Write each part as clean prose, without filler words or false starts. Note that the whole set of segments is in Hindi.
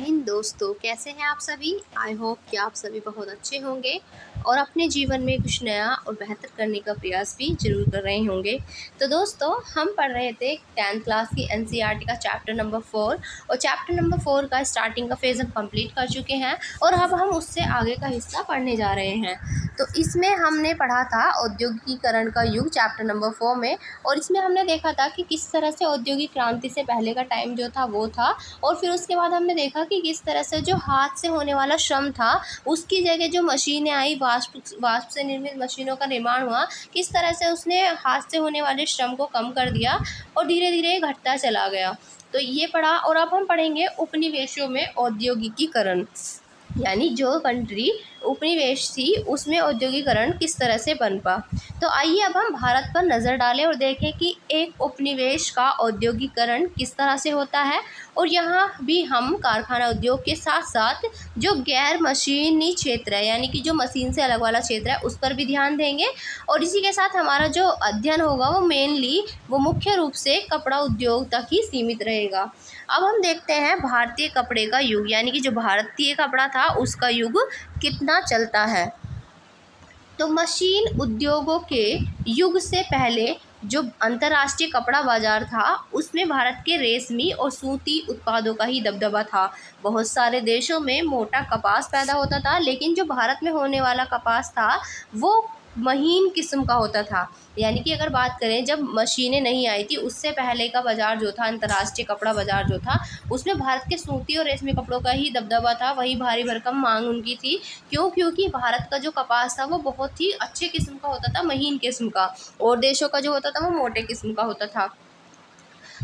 हिंद दोस्तों, कैसे हैं आप सभी। आई होप कि आप सभी बहुत अच्छे होंगे और अपने जीवन में कुछ नया और बेहतर करने का प्रयास भी जरूर कर रहे होंगे। तो दोस्तों, हम पढ़ रहे थे 10th क्लास की एनसीईआरटी का चैप्टर नंबर 4 और चैप्टर नंबर 4 का स्टार्टिंग का फेज हम कंप्लीट कर चुके हैं और अब हम उससे आगे का हिस्सा पढ़ने जा रहे हैं। तो इसमें हमने पढ़ा था औद्योगिकीकरण का युग चैप्टर नंबर 4 में, और इसमें हमने देखा था कि किस तरह से औद्योगिक क्रांति से पहले का टाइम जो था वो था, और फिर उसके बाद हमने देखा कि किस तरह से जो हाथ से होने वाला श्रम था उसकी जगह जो मशीनें आई, वाष्प से निर्मित मशीनों का निर्माण हुआ, किस तरह से उसने हाथ से होने वाले श्रम को कम कर दिया और धीरे धीरे घटता चला गया। तो ये पढ़ा, और अब हम पढ़ेंगे उपनिवेशों में औद्योगिकीकरण, यानी जो कंट्री उपनिवेश थी उसमें औद्योगिकरण किस तरह से बन पा। तो आइए अब हम भारत पर नज़र डालें और देखें कि एक उपनिवेश का औद्योगिकरण किस तरह से होता है, और यहाँ भी हम कारखाना उद्योग के साथ साथ जो गैर मशीनी क्षेत्र है, यानी कि जो मशीन से अलग वाला क्षेत्र है, उस पर भी ध्यान देंगे। और इसी के साथ हमारा जो अध्ययन होगा वो मुख्य रूप से कपड़ा उद्योग तक ही सीमित रहेगा। अब हम देखते हैं भारतीय कपड़े का युग, यानी कि जो भारतीय कपड़ा था उसका युग कितना चलता है। तो मशीन उद्योगों के युग से पहले जो अंतर्राष्ट्रीय कपड़ा बाजार था उसमें भारत के रेशमी और सूती उत्पादों का ही दबदबा था। बहुत सारे देशों में मोटा कपास पैदा होता था, लेकिन जो भारत में होने वाला कपास था वो महीन किस्म का होता था। यानी कि अगर बात करें जब मशीनें नहीं आई थी उससे पहले का बाज़ार जो था, अंतर्राष्ट्रीय कपड़ा बाज़ार जो था, उसमें भारत के सूती और रेशमी कपड़ों का ही दबदबा था, वही भारी भरकम मांग उनकी थी। क्योंकि भारत का जो कपास था वो बहुत ही अच्छे किस्म का होता था, महीन किस्म का, और देशों का जो होता था वो मोटे किस्म का होता था।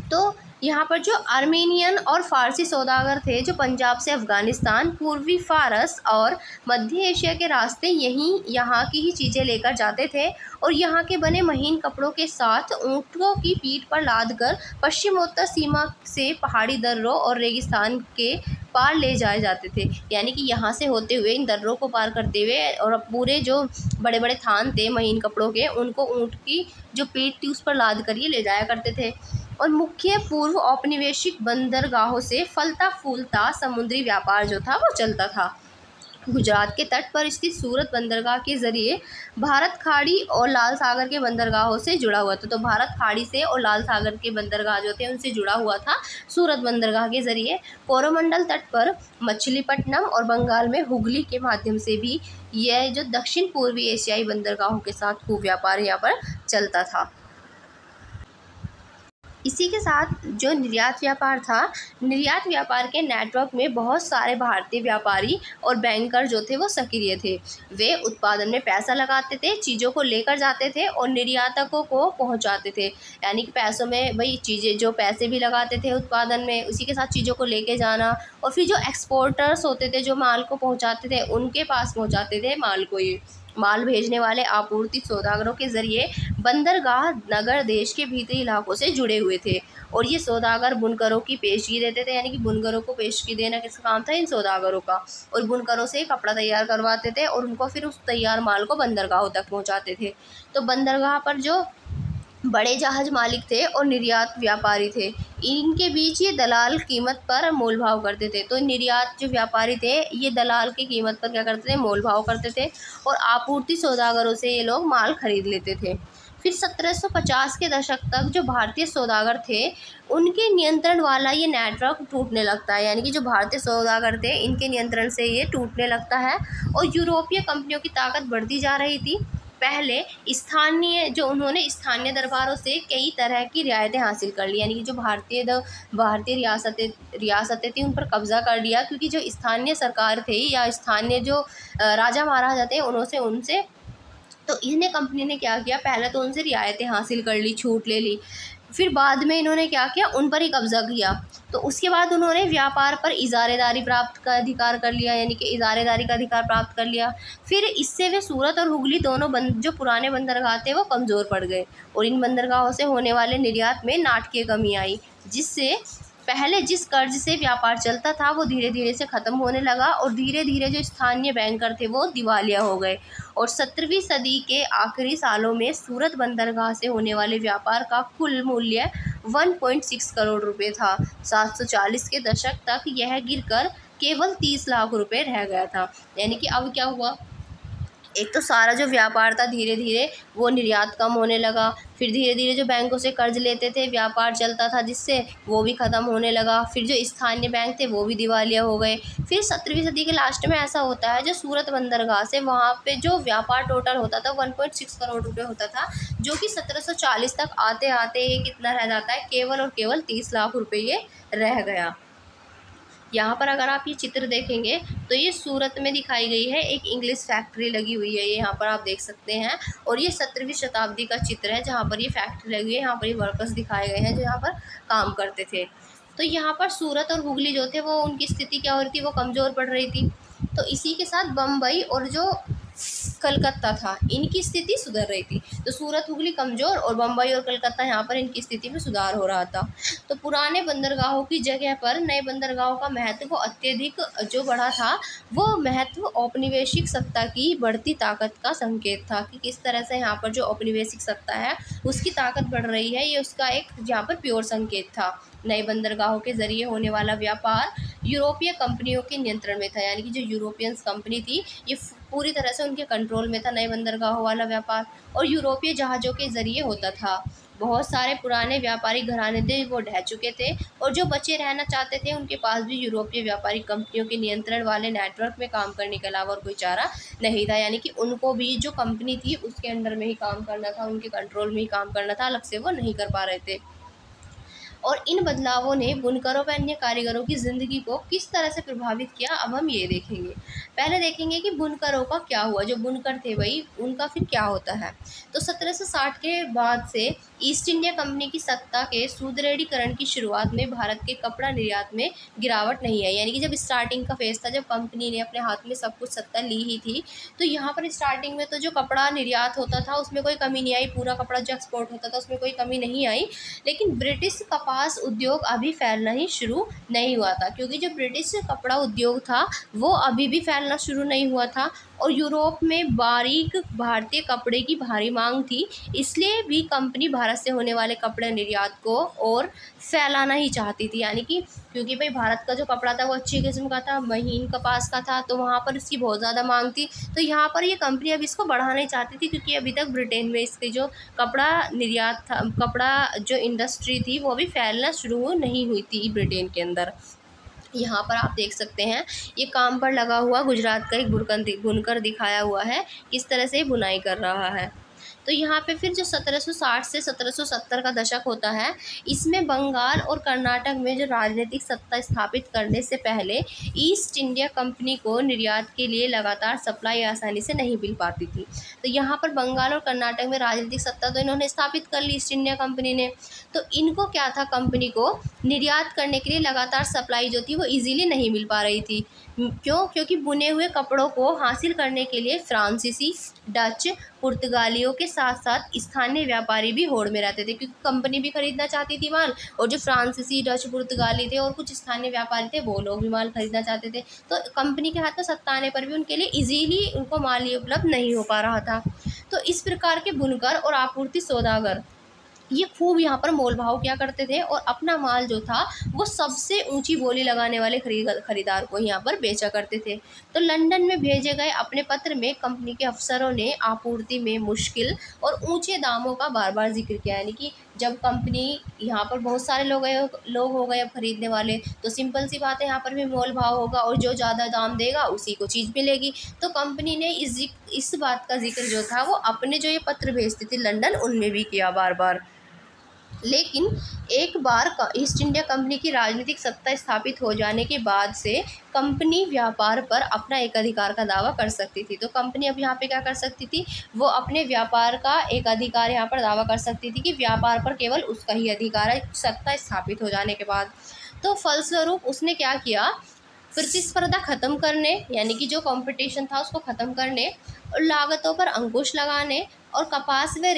तो यहाँ पर जो आर्मेनियन और फ़ारसी सौदागर थे जो पंजाब से अफ़गानिस्तान, पूर्वी फ़ारस और मध्य एशिया के रास्ते यहाँ की ही चीज़ें लेकर जाते थे, और यहाँ के बने महीन कपड़ों के साथ ऊँटों की पीठ पर लादकर पश्चिमोत्तर सीमा से पहाड़ी दर्रों और रेगिस्तान के पार ले जाए जाते थे। यानी कि यहाँ से होते हुए इन दर्रों को पार करते हुए, और पूरे जो बड़े बड़े थान थे महीन कपड़ों के, उनको ऊँट की जो पीठ थी उस पर लाद कर ये ले जाया करते थे। और मुख्य पूर्व औपनिवेशिक बंदरगाहों से फलता फूलता समुद्री व्यापार जो था वो चलता था। गुजरात के तट पर स्थित सूरत बंदरगाह के ज़रिए भारत खाड़ी और लाल सागर के बंदरगाहों से जुड़ा हुआ था। तो भारत खाड़ी से और लाल सागर के बंदरगाह जो थे उनसे जुड़ा हुआ था सूरत बंदरगाह के ज़रिए। कोरोमंडल तट पर मछलीपट्टनम और बंगाल में हुगली के माध्यम से भी यह जो दक्षिण पूर्वी एशियाई बंदरगाहों के साथ खूब व्यापार यहाँ पर चलता था। इसी के साथ जो निर्यात व्यापार था, निर्यात व्यापार के नेटवर्क में बहुत सारे भारतीय व्यापारी और बैंकर जो थे वो सक्रिय थे। वे उत्पादन में पैसा लगाते थे, चीज़ों को लेकर जाते थे और निर्यातकों को पहुंचाते थे। यानी कि पैसों में वही चीज़ें, जो पैसे भी लगाते थे उत्पादन में, उसी के साथ चीज़ों को लेके जाना, और फिर जो एक्सपोर्टर्स होते थे जो माल को पहुँचाते थे उनके पास पहुँचाते थे माल को। ये माल भेजने वाले आपूर्ति सौदागरों के ज़रिए बंदरगाह नगर देश के भीतरी इलाकों से जुड़े हुए थे, और ये सौदागर बुनकरों की पेशगी देते थे। यानी कि बुनकरों को पेशगी देना किसका काम था? इन सौदागरों का। और बुनकरों से कपड़ा तैयार करवाते थे और उनको फिर उस तैयार माल को बंदरगाहों तक पहुंचाते थे। तो बंदरगाह पर जो बड़े जहाज मालिक थे और निर्यात व्यापारी थे, इनके बीच ये दलाल कीमत पर मोल भाव करते थे। तो निर्यात जो व्यापारी थे ये दलाल की कीमत पर क्या करते थे? मोल भाव करते थे, और आपूर्ति सौदागरों से ये लोग माल खरीद लेते थे। फिर 1750 के दशक तक जो भारतीय सौदागर थे उनके नियंत्रण वाला ये नेटवर्क टूटने लगता है। यानी कि जो भारतीय सौदागर थे इनके नियंत्रण से ये टूटने लगता है, और यूरोपीय कंपनियों की ताकत बढ़ती जा रही थी। पहले उन्होंने स्थानीय दरबारों से कई तरह की रियायतें हासिल कर ली। यानी कि जो भारतीय रियासतें थी उन पर कब्जा कर लिया, क्योंकि जो स्थानीय सरकार थे या स्थानीय जो राजा महाराजा थे उनसे तो इन्हें कंपनी ने क्या किया, पहले तो उनसे रियायतें हासिल कर ली, छूट ले ली, फिर बाद में इन्होंने क्या किया, उन पर ही कब्जा किया। तो उसके बाद उन्होंने व्यापार पर इजारेदारी प्राप्त का अधिकार कर लिया, यानी कि इजारेदारी का अधिकार प्राप्त कर लिया। फिर इससे वे सूरत और हुगली दोनों जो पुराने बंदरगाह थे वो कमज़ोर पड़ गए, और इन बंदरगाहों से होने वाले निर्यात में नाटकीय कमी आई, जिससे पहले जिस कर्ज से व्यापार चलता था वो धीरे धीरे से ख़त्म होने लगा, और धीरे धीरे जो स्थानीय बैंकर थे वो दिवालिया हो गए। और 17वीं सदी के आखिरी सालों में सूरत बंदरगाह से होने वाले व्यापार का कुल मूल्य 1.6 करोड़ रुपए था। 740 के दशक तक यह गिरकर केवल 30 लाख रुपए रह गया था। यानी कि अब क्या हुआ, एक तो सारा जो व्यापार था धीरे धीरे वो निर्यात कम होने लगा, फिर धीरे धीरे जो बैंकों से कर्ज लेते थे व्यापार चलता था जिससे, वो भी ख़त्म होने लगा, फिर जो स्थानीय बैंक थे वो भी दिवालिया हो गए। फिर 17वीं सदी के लास्ट में ऐसा होता है, जो सूरत बंदरगाह से वहाँ पे जो व्यापार टोटल होता था 1.6 करोड़ रुपए होता था, जो कि 1740 तक आते आते ये कितना रह जाता है, केवल और केवल 30 लाख रुपये ये रह गया। यहाँ पर अगर आप ये चित्र देखेंगे तो ये सूरत में दिखाई गई है, एक इंग्लिश फैक्ट्री लगी हुई है, ये यहाँ पर आप देख सकते हैं। और ये 17वीं शताब्दी का चित्र है जहाँ पर ये फैक्ट्री लगी है, यहाँ पर ये वर्कर्स दिखाए गए हैं जो यहाँ पर काम करते थे। तो यहाँ पर सूरत और हुगली जो थे वो उनकी स्थिति क्या हो रही थी, वो कमज़ोर पड़ रही थी। तो इसी के साथ बम्बई और जो कलकत्ता था इनकी स्थिति सुधर रही थी। तो सूरत हुगली कमज़ोर और बम्बई और कलकत्ता यहाँ पर इनकी स्थिति में सुधार हो रहा था। तो पुराने बंदरगाहों की जगह पर नए बंदरगाहों का महत्व अत्यधिक जो बढ़ा था, वो महत्व औपनिवेशिक सत्ता की बढ़ती ताकत का संकेत था कि किस तरह से यहाँ पर जो औपनिवेशिक सत्ता है उसकी ताकत बढ़ रही है, ये उसका एक यहाँ पर प्योर संकेत था। नए बंदरगाहों के जरिए होने वाला व्यापार यूरोपीय कंपनियों के नियंत्रण में था, यानी कि जो यूरोपियंस कंपनी थी ये पूरी तरह से उनके कंट्रोल में था नए बंदरगाहों वाला व्यापार, और यूरोपीय जहाज़ों के ज़रिए होता था। बहुत सारे पुराने व्यापारिक घराने थे वो ढह चुके थे, और जो बचे रहना चाहते थे उनके पास भी यूरोपीय व्यापारिक कंपनियों के नियंत्रण वाले नेटवर्क में काम करने के अलावा और कोई चारा नहीं था। यानी कि उनको भी जो कंपनी थी उसके अंडर में ही काम करना था, उनके कंट्रोल में ही काम करना था, अलग से वो नहीं कर पा रहे थे। और इन बदलावों ने बुनकरों व अन्य कारीगरों की ज़िंदगी को किस तरह से प्रभावित किया, अब हम ये देखेंगे। पहले देखेंगे कि बुनकरों का क्या हुआ, जो बुनकर थे भाई उनका फिर क्या होता है। तो 1760 के बाद से ईस्ट इंडिया कंपनी की सत्ता के सुदृढ़ीकरण की शुरुआत में भारत के कपड़ा निर्यात में गिरावट नहीं आई। यानी कि जब स्टार्टिंग का फेज़ था, जब कंपनी ने अपने हाथ में सब कुछ सत्ता ली ही थी, तो यहाँ पर स्टार्टिंग में तो जो कपड़ा निर्यात होता था उसमें कोई कमी नहीं आई, पूरा कपड़ा जो एक्सपोर्ट होता था उसमें कोई कमी नहीं आई। लेकिन ब्रिटिश कपास उद्योग अभी फैलना ही शुरू नहीं हुआ था, क्योंकि जो ब्रिटिश कपड़ा उद्योग था वो अभी भी फैलना शुरू नहीं हुआ था, और यूरोप में बारीक भारतीय कपड़े की भारी मांग थी। इसलिए भी कंपनी भारत से होने वाले कपड़े निर्यात को और फैलाना ही चाहती थी। यानी कि क्योंकि भाई भारत का जो कपड़ा था वो अच्छी किस्म का था, महीन कपास का था, तो वहाँ पर इसकी बहुत ज़्यादा मांग थी। तो यहाँ पर ये कंपनी अब इसको बढ़ाना ही चाहती थी, क्योंकि अभी तक ब्रिटेन में इसकी जो कपड़ा निर्यात था, कपड़ा जो इंडस्ट्री थी वो अभी फैलना शुरू नहीं हुई थी ब्रिटेन के अंदर। यहाँ पर आप देख सकते हैं ये काम पर लगा हुआ गुजरात का एक बुनकर दिखाया हुआ है, किस तरह से बुनाई कर रहा है। तो यहाँ पे फिर जो 1760 से 1770 का दशक होता है, इसमें बंगाल और कर्नाटक में जो राजनीतिक सत्ता स्थापित करने से पहले ईस्ट इंडिया कंपनी को निर्यात के लिए लगातार सप्लाई आसानी से नहीं मिल पाती थी। तो यहाँ पर बंगाल और कर्नाटक में राजनीतिक सत्ता तो इन्होंने स्थापित कर ली ईस्ट इंडिया कंपनी ने। तो इनको क्या था, कंपनी को निर्यात करने के लिए लगातार सप्लाई जो थी वो ईजीली नहीं मिल पा रही थी। क्यों? क्योंकि बुने हुए कपड़ों को हासिल करने के लिए फ्रांसीसी, डच, पुर्तगालियों के साथ साथ स्थानीय व्यापारी भी होड़ में रहते थे, क्योंकि कंपनी भी खरीदना चाहती थी माल, और जो फ्रांसीसी, डच, पुर्तगाली थे और कुछ स्थानीय व्यापारी थे वो लोग भी माल खरीदना चाहते थे। तो कंपनी के हाथ में सत्ता आने पर भी उनके लिए इजीली उनको माल उपलब्ध नहीं हो पा रहा था। तो इस प्रकार के बुनकर और आपूर्ति सौदागर ये खूब यहाँ पर मोल भाव क्या करते थे, और अपना माल जो था वो सबसे ऊंची बोली लगाने वाले खरीदार को यहाँ पर बेचा करते थे। तो लंदन में भेजे गए अपने पत्र में कंपनी के अफसरों ने आपूर्ति में मुश्किल और ऊंचे दामों का बार बार जिक्र किया। यानी कि जब कंपनी यहाँ पर बहुत सारे लोग हो गए अब खरीदने वाले, तो सिंपल सी बात है यहाँ पर भी मोल भाव होगा, और जो ज़्यादा दाम देगा उसी को चीज़ मिलेगी। तो कंपनी ने इस बात का जिक्र जो था वो अपने जो ये पत्र भेजती थी लंदन उनमें भी किया बार बार। लेकिन एक बार ईस्ट इंडिया कंपनी की राजनीतिक सत्ता स्थापित हो जाने के बाद से कंपनी व्यापार पर अपना एकाधिकार का दावा कर सकती थी। तो कंपनी अब यहाँ पे क्या कर सकती थी, वो अपने व्यापार का एक अधिकार यहाँ पर दावा कर सकती थी कि व्यापार पर केवल उसका ही अधिकार है सत्ता स्थापित हो जाने के बाद। तो फलस्वरूप उसने क्या किया, प्रतिस्पर्धा खत्म करने, यानी कि जो कंपटीशन था उसको ख़त्म करने, और लागतों पर अंकुश लगाने, और कपास व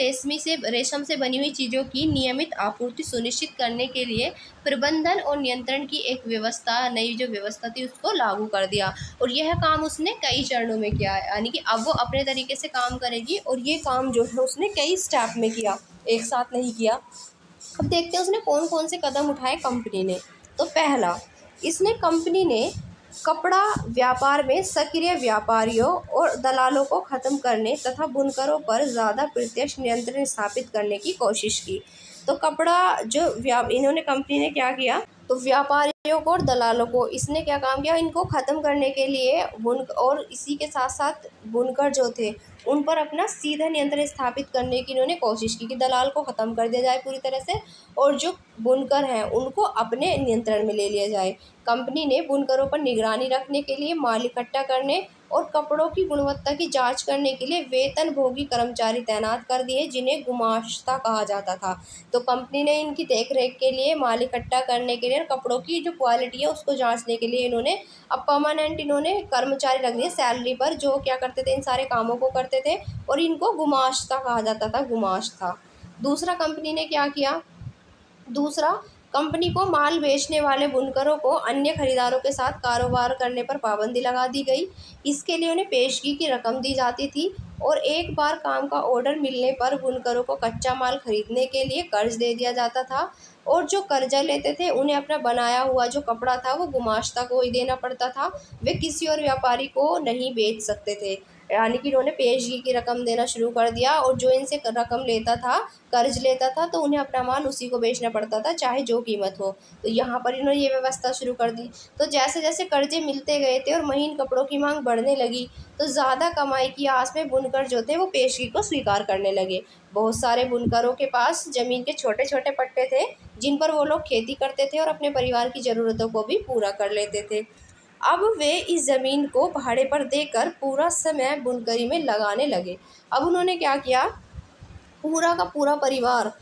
रेशम से बनी हुई चीज़ों की नियमित आपूर्ति सुनिश्चित करने के लिए प्रबंधन और नियंत्रण की एक व्यवस्था, नई जो व्यवस्था थी उसको लागू कर दिया। और यह काम उसने कई चरणों में किया है, यानी कि अब वो अपने तरीके से काम करेगी, और ये काम जो है उसने कई स्टेप में किया, एक साथ नहीं किया। अब देखते हैं उसने कौन कौन से कदम उठाए कंपनी ने। तो पहला, इसने कंपनी ने कपड़ा व्यापार में सक्रिय व्यापारियों और दलालों को ख़त्म करने तथा बुनकरों पर ज़्यादा प्रत्यक्ष नियंत्रण स्थापित करने की कोशिश की। तो कपड़ा जो इन्होंने कंपनी ने क्या किया, तो व्यापारियों को और दलालों को इसने क्या काम किया, इनको ख़त्म करने के लिए और इसी के साथ साथ बुनकर जो थे उन पर अपना सीधा नियंत्रण स्थापित करने की इन्होंने कोशिश की कि दलाल को ख़त्म कर दिया जाए पूरी तरह से और जो बुनकर हैं उनको अपने नियंत्रण में ले लिया जाए। कंपनी ने बुनकरों पर निगरानी रखने के लिए, माल इकट्ठा करने और कपड़ों की गुणवत्ता की जांच करने के लिए वेतनभोगी कर्मचारी तैनात कर दिए, जिन्हें गुमाश्ता कहा जाता था। तो कंपनी ने इनकी देखरेख के लिए, माल इकट्ठा करने के लिए और कपड़ों की जो क्वालिटी है उसको जांचने के लिए इन्होंने अब परमानेंट इन्होंने कर्मचारी रख दिए सैलरी पर, जो क्या करते थे, इन सारे कामों को करते थे और इनको गुमाश्ता कहा जाता था, गुमाश्ता। दूसरा कंपनी ने क्या किया, दूसरा कंपनी को माल बेचने वाले बुनकरों को अन्य खरीदारों के साथ कारोबार करने पर पाबंदी लगा दी गई। इसके लिए उन्हें पेशगी की रकम दी जाती थी और एक बार काम का ऑर्डर मिलने पर बुनकरों को कच्चा माल खरीदने के लिए कर्ज दे दिया जाता था और जो कर्जा लेते थे उन्हें अपना बनाया हुआ जो कपड़ा था वो गुमाश्ता को ही देना पड़ता था। वे किसी और व्यापारी को नहीं बेच सकते थे, यानी कि इन्होंने पेशगी की रकम देना शुरू कर दिया और जो इनसे रकम लेता था, कर्ज लेता था, तो उन्हें अपना माल उसी को बेचना पड़ता था चाहे जो कीमत हो। तो यहाँ पर इन्होंने ये व्यवस्था शुरू कर दी। तो जैसे जैसे कर्जे मिलते गए थे और महीन कपड़ों की मांग बढ़ने लगी तो ज़्यादा कमाई की आस में बुनकर जो थे वो पेशगी को स्वीकार करने लगे। बहुत सारे बुनकरों के पास ज़मीन के छोटे छोटे पट्टे थे जिन पर वो लोग खेती करते थे और अपने परिवार की ज़रूरतों को भी पूरा कर लेते थे। अब वे इस ज़मीन को भाड़े पर देकर पूरा समय बुनकरी में लगाने लगे। अब उन्होंने क्या किया, पूरा का पूरा परिवार,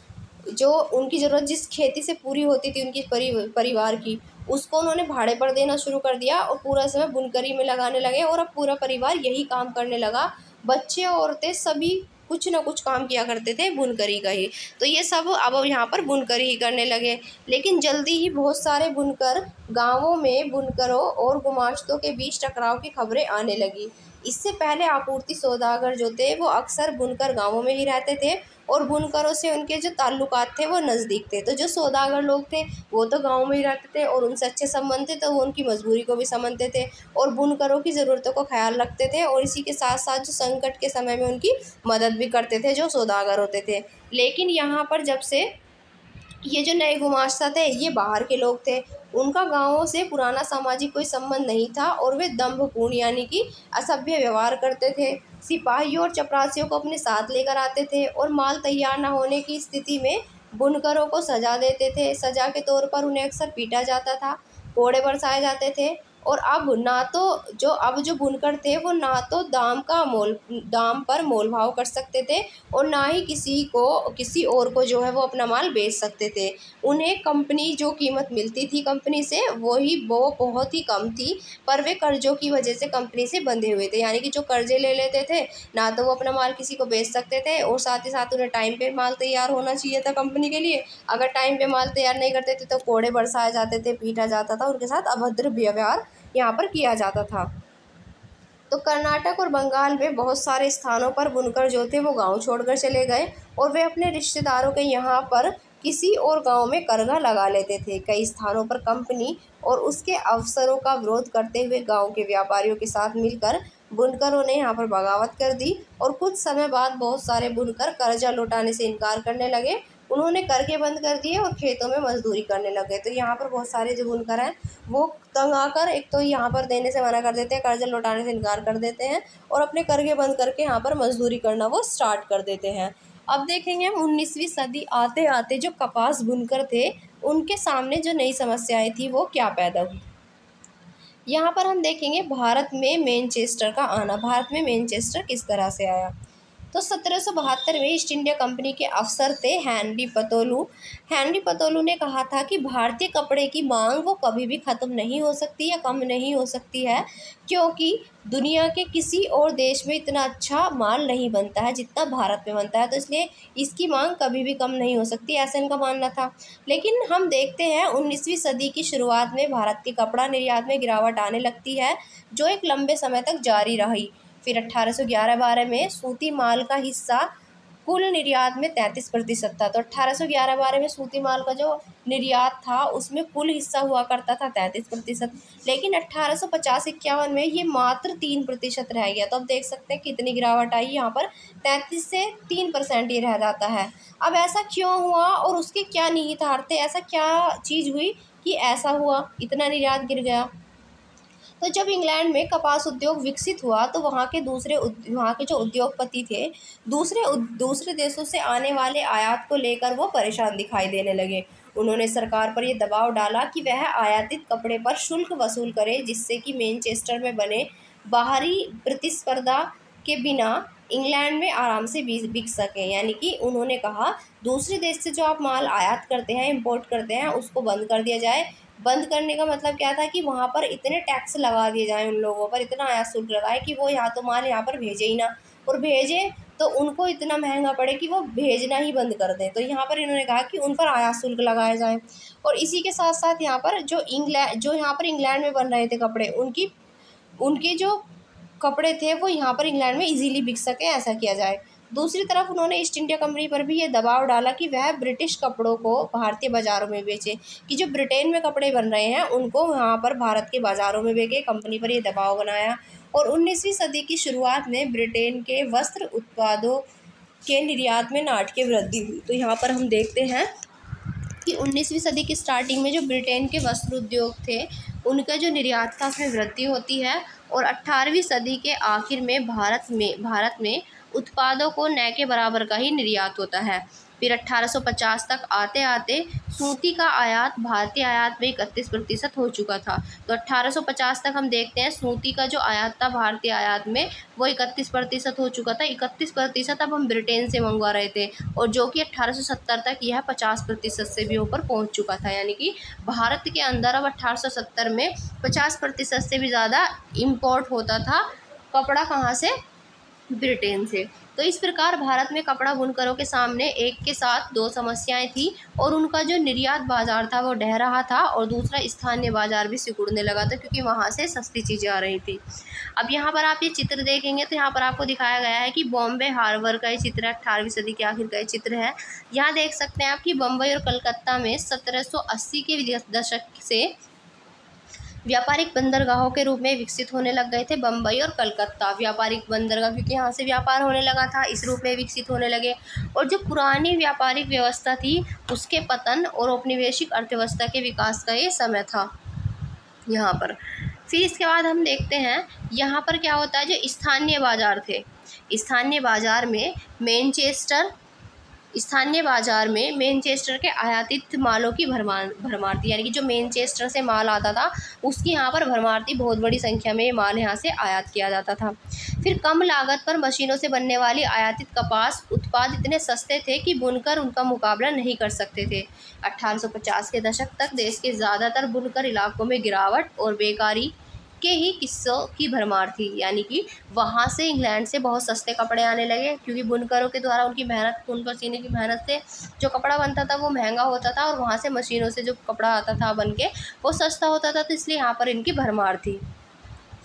जो उनकी ज़रूरत जिस खेती से पूरी होती थी उनकी परिवार की, उसको उन्होंने भाड़े पर देना शुरू कर दिया और पूरा समय बुनकरी में लगाने लगे और अब पूरा परिवार यही काम करने लगा। बच्चे औरतें सभी कुछ ना कुछ काम किया करते थे बुनकरी का ही। तो ये सब अब यहाँ पर बुनकरी ही करने लगे। लेकिन जल्दी ही बहुत सारे बुनकर गाँवों में बुनकरों और गुमाश्तों के बीच टकराव की खबरें आने लगी। इससे पहले आपूर्ति सौदागर जो थे वो अक्सर बुनकर गाँवों में ही रहते थे और बुनकरों से उनके जो ताल्लुकात थे वो नज़दीक थे। तो जो सौदागर लोग थे वो तो गांव में ही रहते थे और उनसे अच्छे संबंध थे, तो वो उनकी मजबूरी को भी समझते थे और बुनकरों की ज़रूरतों को ख्याल रखते थे और इसी के साथ साथ जो संकट के समय में उनकी मदद भी करते थे जो सौदागर होते थे। लेकिन यहाँ पर जब से ये जो नए गुमाश्ता थे ये बाहर के लोग थे, उनका गाँवों से पुराना सामाजिक कोई संबंध नहीं था और वे दंभपूर्ण यानी कि असभ्य व्यवहार करते थे। सिपाहियों और चपरासियों को अपने साथ लेकर आते थे और माल तैयार न होने की स्थिति में बुनकरों को सजा देते थे। सजा के तौर पर उन्हें अक्सर पीटा जाता था, कोड़े बरसाए जाते थे और अब जो बुनकर थे वो ना तो दाम पर मोल भाव कर सकते थे और ना ही किसी और को जो है वो अपना माल बेच सकते थे। उन्हें कंपनी जो कीमत मिलती थी कंपनी से वो बहुत ही कम थी, पर वे कर्जों की वजह से कंपनी से बंधे हुए थे, यानी कि जो कर्जे ले लेते थे ना तो वो अपना माल किसी को बेच सकते थे और साथ ही साथ उन्हें टाइम पे माल तैयार होना चाहिए था कंपनी के लिए। अगर टाइम पे माल तैयार नहीं करते थे तो कोड़े बरसाए जाते थे, पीटा जाता था, उनके साथ अभद्र व्यवहार यहाँ पर किया जाता था। तो कर्नाटक और बंगाल में बहुत सारे स्थानों पर बुनकर जो थे वो गांव छोड़कर चले गए और वे अपने रिश्तेदारों के यहाँ पर किसी और गांव में करघा लगा लेते थे। कई स्थानों पर कंपनी और उसके अफसरों का विरोध करते हुए गांव के व्यापारियों के साथ मिलकर बुनकरों ने यहाँ पर बगावत कर दी और कुछ समय बाद बहुत सारे बुनकर कर्जा लौटाने से इनकार करने लगे। उन्होंने करके बंद कर दिए और खेतों में मजदूरी करने लगे। तो यहाँ पर बहुत सारे जो बुनकर हैं वो तंग आकर एक तो यहाँ पर देने से मना कर देते हैं, कर्जा लौटाने से इनकार कर देते हैं और अपने करके बंद करके यहाँ पर मजदूरी करना वो स्टार्ट कर देते हैं। अब देखेंगे हम 19वीं सदी आते आते जो कपास बुनकर थे उनके सामने जो नई समस्याएं थी वो क्या पैदा हुई। यहाँ पर हम देखेंगे भारत में मैनचेस्टर का आना। भारत में मैनचेस्टर किस तरह से आया। तो 1772 में ईस्ट इंडिया कंपनी के अफसर थे हेनरी पतोलू ने कहा था कि भारतीय कपड़े की मांग वो कभी भी ख़त्म नहीं हो सकती या कम नहीं हो सकती है, क्योंकि दुनिया के किसी और देश में इतना अच्छा माल नहीं बनता है जितना भारत में बनता है, तो इसलिए इसकी मांग कभी भी कम नहीं हो सकती, ऐसा इनका मानना था। लेकिन हम देखते हैं 19वीं सदी की शुरुआत में भारत के कपड़ा निर्यात में गिरावट आने लगती है जो एक लंबे समय तक जारी रही। फिर 1811-12 में सूती माल का हिस्सा कुल निर्यात में 33% था। तो 1811-12 में सूती माल का जो निर्यात था उसमें कुल हिस्सा हुआ करता था 33%, लेकिन 1850-51 में ये मात्र 3% रह गया। तो अब देख सकते हैं कितनी गिरावट आई यहाँ पर, 33 से 3% ही रह जाता है। अब ऐसा क्यों हुआ और उसके क्या निहितार्थ थे, ऐसा क्या चीज़ हुई कि ऐसा हुआ, इतना निर्यात गिर गया। तो जब इंग्लैंड में कपास उद्योग विकसित हुआ तो वहाँ के जो उद्योगपति थे दूसरे देशों से आने वाले आयात को लेकर वो परेशान दिखाई देने लगे। उन्होंने सरकार पर ये दबाव डाला कि वह आयातित कपड़े पर शुल्क वसूल करे, जिससे कि मैनचेस्टर में बने बाहरी प्रतिस्पर्धा के बिना इंग्लैंड में आराम से बिक सके। यानी कि उन्होंने कहा दूसरे देश से जो आप माल आयात करते हैं, इंपोर्ट करते हैं, उसको बंद कर दिया जाए। बंद करने का मतलब क्या था कि वहाँ पर इतने टैक्स लगा दिए जाएँ, उन लोगों पर इतना आयात शुल्क लगाए कि वो या तो माल यहाँ पर भेजे ही ना, और भेजें तो उनको इतना महंगा पड़े कि वो भेजना ही बंद कर दें। तो यहाँ पर इन्होंने कहा कि उन पर आयात शुल्क लगाया जाए। और इसी के साथ साथ यहाँ पर जो यहाँ पर इंग्लैंड में बन रहे थे कपड़े, उनके जो कपड़े थे वो यहाँ पर इंग्लैंड में इजीली बिक सके, ऐसा किया जाए। दूसरी तरफ उन्होंने ईस्ट इंडिया कंपनी पर भी ये दबाव डाला कि वह ब्रिटिश कपड़ों को भारतीय बाज़ारों में बेचे, कि जो ब्रिटेन में कपड़े बन रहे हैं उनको यहाँ पर भारत के बाज़ारों में बेचे। कंपनी पर ये दबाव बनाया। और 19वीं सदी की शुरुआत में ब्रिटेन के वस्त्र उत्पादों के निर्यात में नाटकीय वृद्धि हुई। तो यहाँ पर हम देखते हैं कि 19वीं सदी की स्टार्टिंग में जो ब्रिटेन के वस्त्र उद्योग थे उनका जो निर्यात था उसमें वृद्धि होती है, और 18वीं सदी के आखिर में भारत में उत्पादों को न के बराबर का ही निर्यात होता है। फिर 1850 तक आते आते सूती का आयात भारतीय आयात में 31% हो चुका था। तो 1850 तक हम देखते हैं सूती का जो आयात था भारतीय आयात में वो 31% हो चुका था। 31% अब हम ब्रिटेन से मंगवा रहे थे, और जो कि 1870 तक यह 50% से भी ऊपर पहुंच चुका था। यानी कि भारत के अंदर अब 1870 में 50% से भी ज़्यादा इम्पोर्ट होता था कपड़ा, कहाँ से, ब्रिटेन से। तो इस प्रकार भारत में कपड़ा बुनकरों के सामने एक के साथ दो समस्याएं थी, और उनका जो निर्यात बाजार था वो ढह रहा था, और दूसरा स्थानीय बाजार भी सिकुड़ने लगा था क्योंकि वहाँ से सस्ती चीज़ें आ रही थी। अब यहाँ पर आप ये चित्र देखेंगे तो यहाँ पर आपको दिखाया गया है कि बॉम्बे हार्बर का ये चित्र है, 18वीं सदी के आखिर का ये चित्र है। यहाँ देख सकते हैं आप कि बम्बई और कलकत्ता में 1780 के दशक से व्यापारिक बंदरगाहों के रूप में विकसित होने लग गए थे। बम्बई और कलकत्ता व्यापारिक बंदरगाह, क्योंकि यहाँ से व्यापार होने लगा था, इस रूप में विकसित होने लगे। और जो पुरानी व्यापारिक व्यवस्था थी उसके पतन और औपनिवेशिक अर्थव्यवस्था के विकास का ये समय था यहाँ पर। फिर इसके बाद हम देखते हैं यहाँ पर क्या होता है, जो स्थानीय बाजार थे, स्थानीय बाजार में मैनचेस्टर के आयातित मालों की भरमार थी। यानी कि जो मैनचेस्टर से माल आता था उसकी यहाँ पर भरमार थी, बहुत बड़ी संख्या में ये माल यहाँ से आयात किया जाता था। फिर कम लागत पर मशीनों से बनने वाली आयातित कपास उत्पाद इतने सस्ते थे कि बुनकर उनका मुकाबला नहीं कर सकते थे। 1850 के दशक तक देश के ज़्यादातर बुनकर इलाकों में गिरावट और बेकारी के ही किस्सों की भरमार थी। यानी कि वहाँ से इंग्लैंड से बहुत सस्ते कपड़े आने लगे, क्योंकि बुनकरों के द्वारा उनकी मेहनत, खून पसीने की मेहनत से जो कपड़ा बनता था वो महंगा होता था, और वहाँ से मशीनों से जो कपड़ा आता था बन के वो सस्ता होता था, तो इसलिए यहाँ पर इनकी भरमार थी।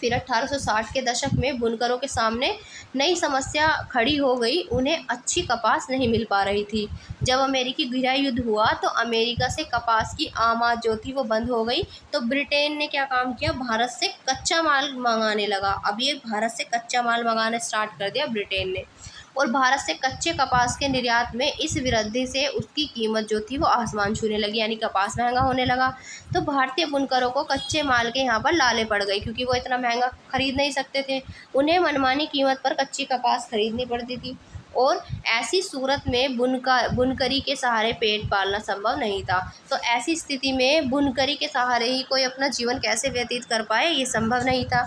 फिर 1860 के दशक में बुनकरों के सामने नई समस्या खड़ी हो गई, उन्हें अच्छी कपास नहीं मिल पा रही थी। जब अमेरिकी गृह युद्ध हुआ तो अमेरिका से कपास की आमद जो थी वो बंद हो गई। तो ब्रिटेन ने क्या काम किया, भारत से कच्चा माल मंगाने लगा। अब ये भारत से कच्चा माल मंगाना स्टार्ट कर दिया ब्रिटेन ने, और भारत से कच्चे कपास के निर्यात में इस वृद्धि से उसकी कीमत जो थी वो आसमान छूने लगी, यानी कपास महंगा होने लगा। तो भारतीय बुनकरों को कच्चे माल के यहाँ पर लाले पड़ गई, क्योंकि वो इतना महंगा खरीद नहीं सकते थे, उन्हें मनमानी कीमत पर कच्ची कपास खरीदनी पड़ती थी। और ऐसी सूरत में बुनकरी के सहारे पेट पालना संभव नहीं था। तो ऐसी स्थिति में बुनकरी के सहारे ही कोई अपना जीवन कैसे व्यतीत कर पाए, ये संभव नहीं था।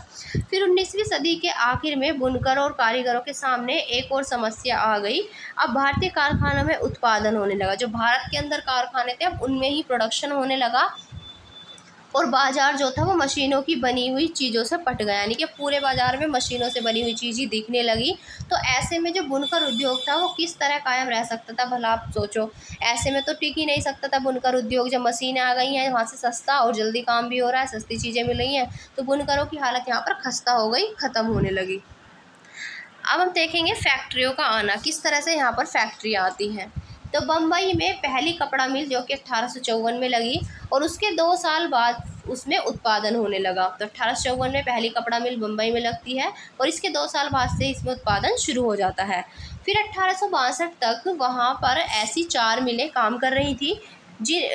फिर 19वीं सदी के आखिर में बुनकरों और कारीगरों के सामने एक और समस्या आ गई। अब भारतीय कारखानों में उत्पादन होने लगा, जो भारत के अंदर कारखाने थे अब उनमें ही प्रोडक्शन होने लगा, और बाज़ार जो था वो मशीनों की बनी हुई चीज़ों से पट गया। यानी कि पूरे बाज़ार में मशीनों से बनी हुई चीज़ ही दिखने लगी। तो ऐसे में जो बुनकर उद्योग था वो किस तरह कायम रह सकता था, भला आप सोचो। ऐसे में तो टिक ही नहीं सकता था बुनकर उद्योग, जब मशीनें आ गई हैं वहाँ से सस्ता और जल्दी काम भी हो रहा है, सस्ती चीज़ें मिल रही हैं, तो बुनकरों की हालत यहाँ पर खस्ता हो गई, ख़त्म होने लगी। अब हम देखेंगे फैक्ट्रियों का आना, किस तरह से यहाँ पर फैक्ट्रियाँ आती हैं। तो बम्बई में पहली कपड़ा मिल जो कि 1854 में लगी और उसके 2 साल बाद उसमें उत्पादन होने लगा। तो 1854 में पहली कपड़ा मिल बम्बई में लगती है और इसके 2 साल बाद से इसमें उत्पादन शुरू हो जाता है। फिर 1862 तक वहाँ पर ऐसी 4 मिलें काम कर रही थी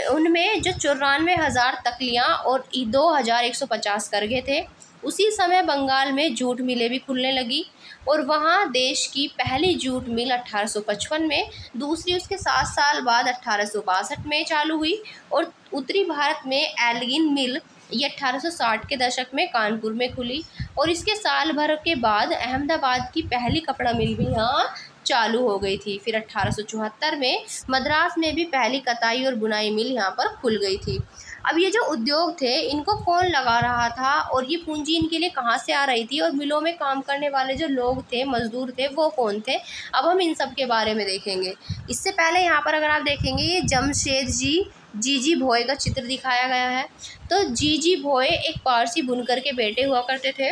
उनमें जो 94,000 तकलियाँ और 2,150 करघे थे। उसी समय बंगाल में जूट मिलें भी खुलने लगी और वहाँ देश की पहली जूट मिल 1855 में, दूसरी उसके 7 साल बाद 1862 में चालू हुई और उत्तरी भारत में एल्गिन मिल ये 1860 के दशक में कानपुर में खुली और इसके साल भर के बाद अहमदाबाद की पहली कपड़ा मिल भी यहाँ चालू हो गई थी। फिर 1874 में मद्रास में भी पहली कताई और बुनाई मिल यहाँ पर खुल गई थी। अब ये जो उद्योग थे इनको कौन लगा रहा था और ये पूंजी इनके लिए कहाँ से आ रही थी और मिलों में काम करने वाले जो लोग थे, मजदूर थे, वो कौन थे, अब हम इन सब के बारे में देखेंगे। इससे पहले यहाँ पर अगर आप देखेंगे ये जमशेद जीजी भोई का चित्र दिखाया गया है। तो जीजी भोई एक पारसी बुनकर के बेटे हुआ करते थे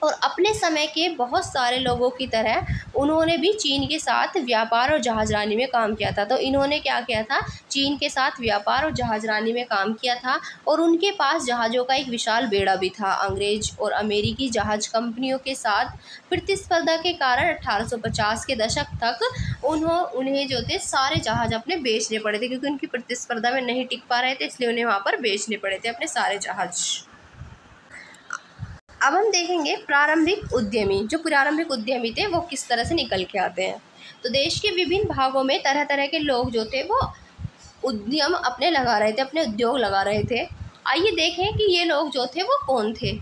और अपने समय के बहुत सारे लोगों की तरह उन्होंने भी चीन के साथ व्यापार और जहाजरानी में काम किया था। तो इन्होंने क्या किया था, चीन के साथ व्यापार और जहाजरानी में काम किया था और उनके पास जहाज़ों का एक विशाल बेड़ा भी था। अंग्रेज और अमेरिकी जहाज़ कंपनियों के साथ प्रतिस्पर्धा के कारण 1850 के दशक तक उन्हें जो थे सारे जहाज़ अपने बेचने पड़े थे, क्योंकि उनकी प्रतिस्पर्धा में नहीं टिक पा रहे थे, इसलिए उन्हें वहाँ पर बेचने पड़े थे अपने सारे जहाज़। अब हम देखेंगे प्रारंभिक उद्यमी। जो प्रारंभिक उद्यमी थे वो किस तरह से निकल के आते हैं। तो देश के विभिन्न भागों में तरह तरह के लोग जो थे वो उद्यम अपने लगा रहे थे, अपने उद्योग लगा रहे थे। आइए देखें कि ये लोग जो थे वो कौन थे।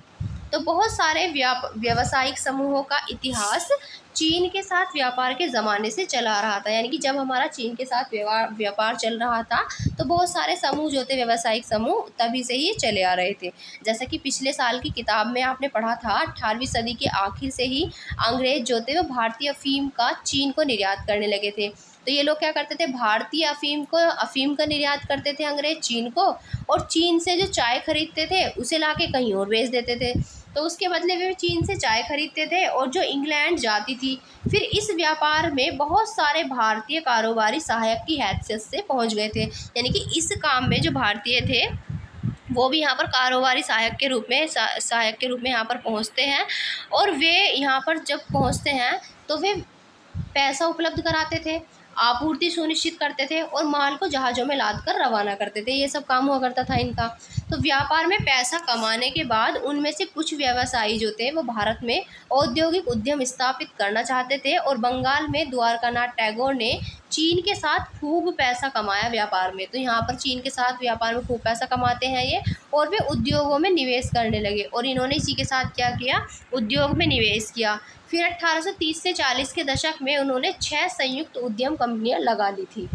तो बहुत सारे व्यावसायिक समूहों का इतिहास चीन के साथ व्यापार के ज़माने से चला आ रहा था, यानी कि जब हमारा चीन के साथ व्यापार चल रहा था तो बहुत सारे समूह जो थे, व्यावसायिक समूह, तभी से ही चले आ रहे थे। जैसा कि पिछले साल की किताब में आपने पढ़ा था, 18वीं सदी के आखिर से ही अंग्रेज जो थे वो भारतीय अफीम का चीन को निर्यात करने लगे थे। तो ये लोग क्या करते थे, भारतीय अफीम का निर्यात करते थे अंग्रेज चीन को, और चीन से जो चाय खरीदते थे उसे लाके कहीं और बेच देते थे। तो उसके बदले वे चीन से चाय खरीदते थे और जो इंग्लैंड जाती थी। फिर इस व्यापार में बहुत सारे भारतीय कारोबारी सहायक की हैसियत से पहुंच गए थे, यानी कि इस काम में जो भारतीय थे वो भी यहाँ पर कारोबारी सहायक के रूप में यहाँ पर पहुँचते हैं। और वे यहाँ पर जब पहुँचते हैं तो वे पैसा उपलब्ध कराते थे, आपूर्ति सुनिश्चित करते थे और माल को जहाज़ों में लाद कर रवाना करते थे। ये सब काम हुआ करता था इनका। तो व्यापार में पैसा कमाने के बाद उनमें से कुछ व्यवसायी जो थे वो भारत में औद्योगिक उद्यम स्थापित करना चाहते थे और बंगाल में द्वारकानाथ टैगोर ने चीन के साथ खूब पैसा कमाया व्यापार में। तो यहाँ पर चीन के साथ व्यापार में खूब पैसा कमाते हैं ये, और वे उद्योगों में निवेश करने लगे और इन्होंने इसी के साथ क्या किया, उद्योग में निवेश किया। फिर 1830 से 40 के दशक में उन्होंने 6 संयुक्त उद्यम कंपनियां लगा ली थी।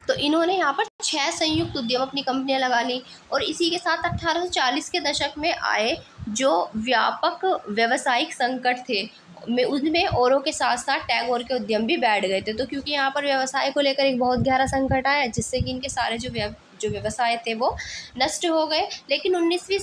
तो इन्होंने यहाँ पर 6 संयुक्त उद्यम अपनी कंपनियां लगा ली और इसी के साथ 1840 के दशक में आए जो व्यापक व्यावसायिक संकट थे उनमें औरों के साथ साथ टैगोर के उद्यम भी बैठ गए थे। तो क्योंकि यहाँ पर व्यवसाय को लेकर एक बहुत गहरा संकट आया, जिससे कि इनके सारे जो व्यवसाय थे वो नष्ट हो गए। लेकिन 19वीं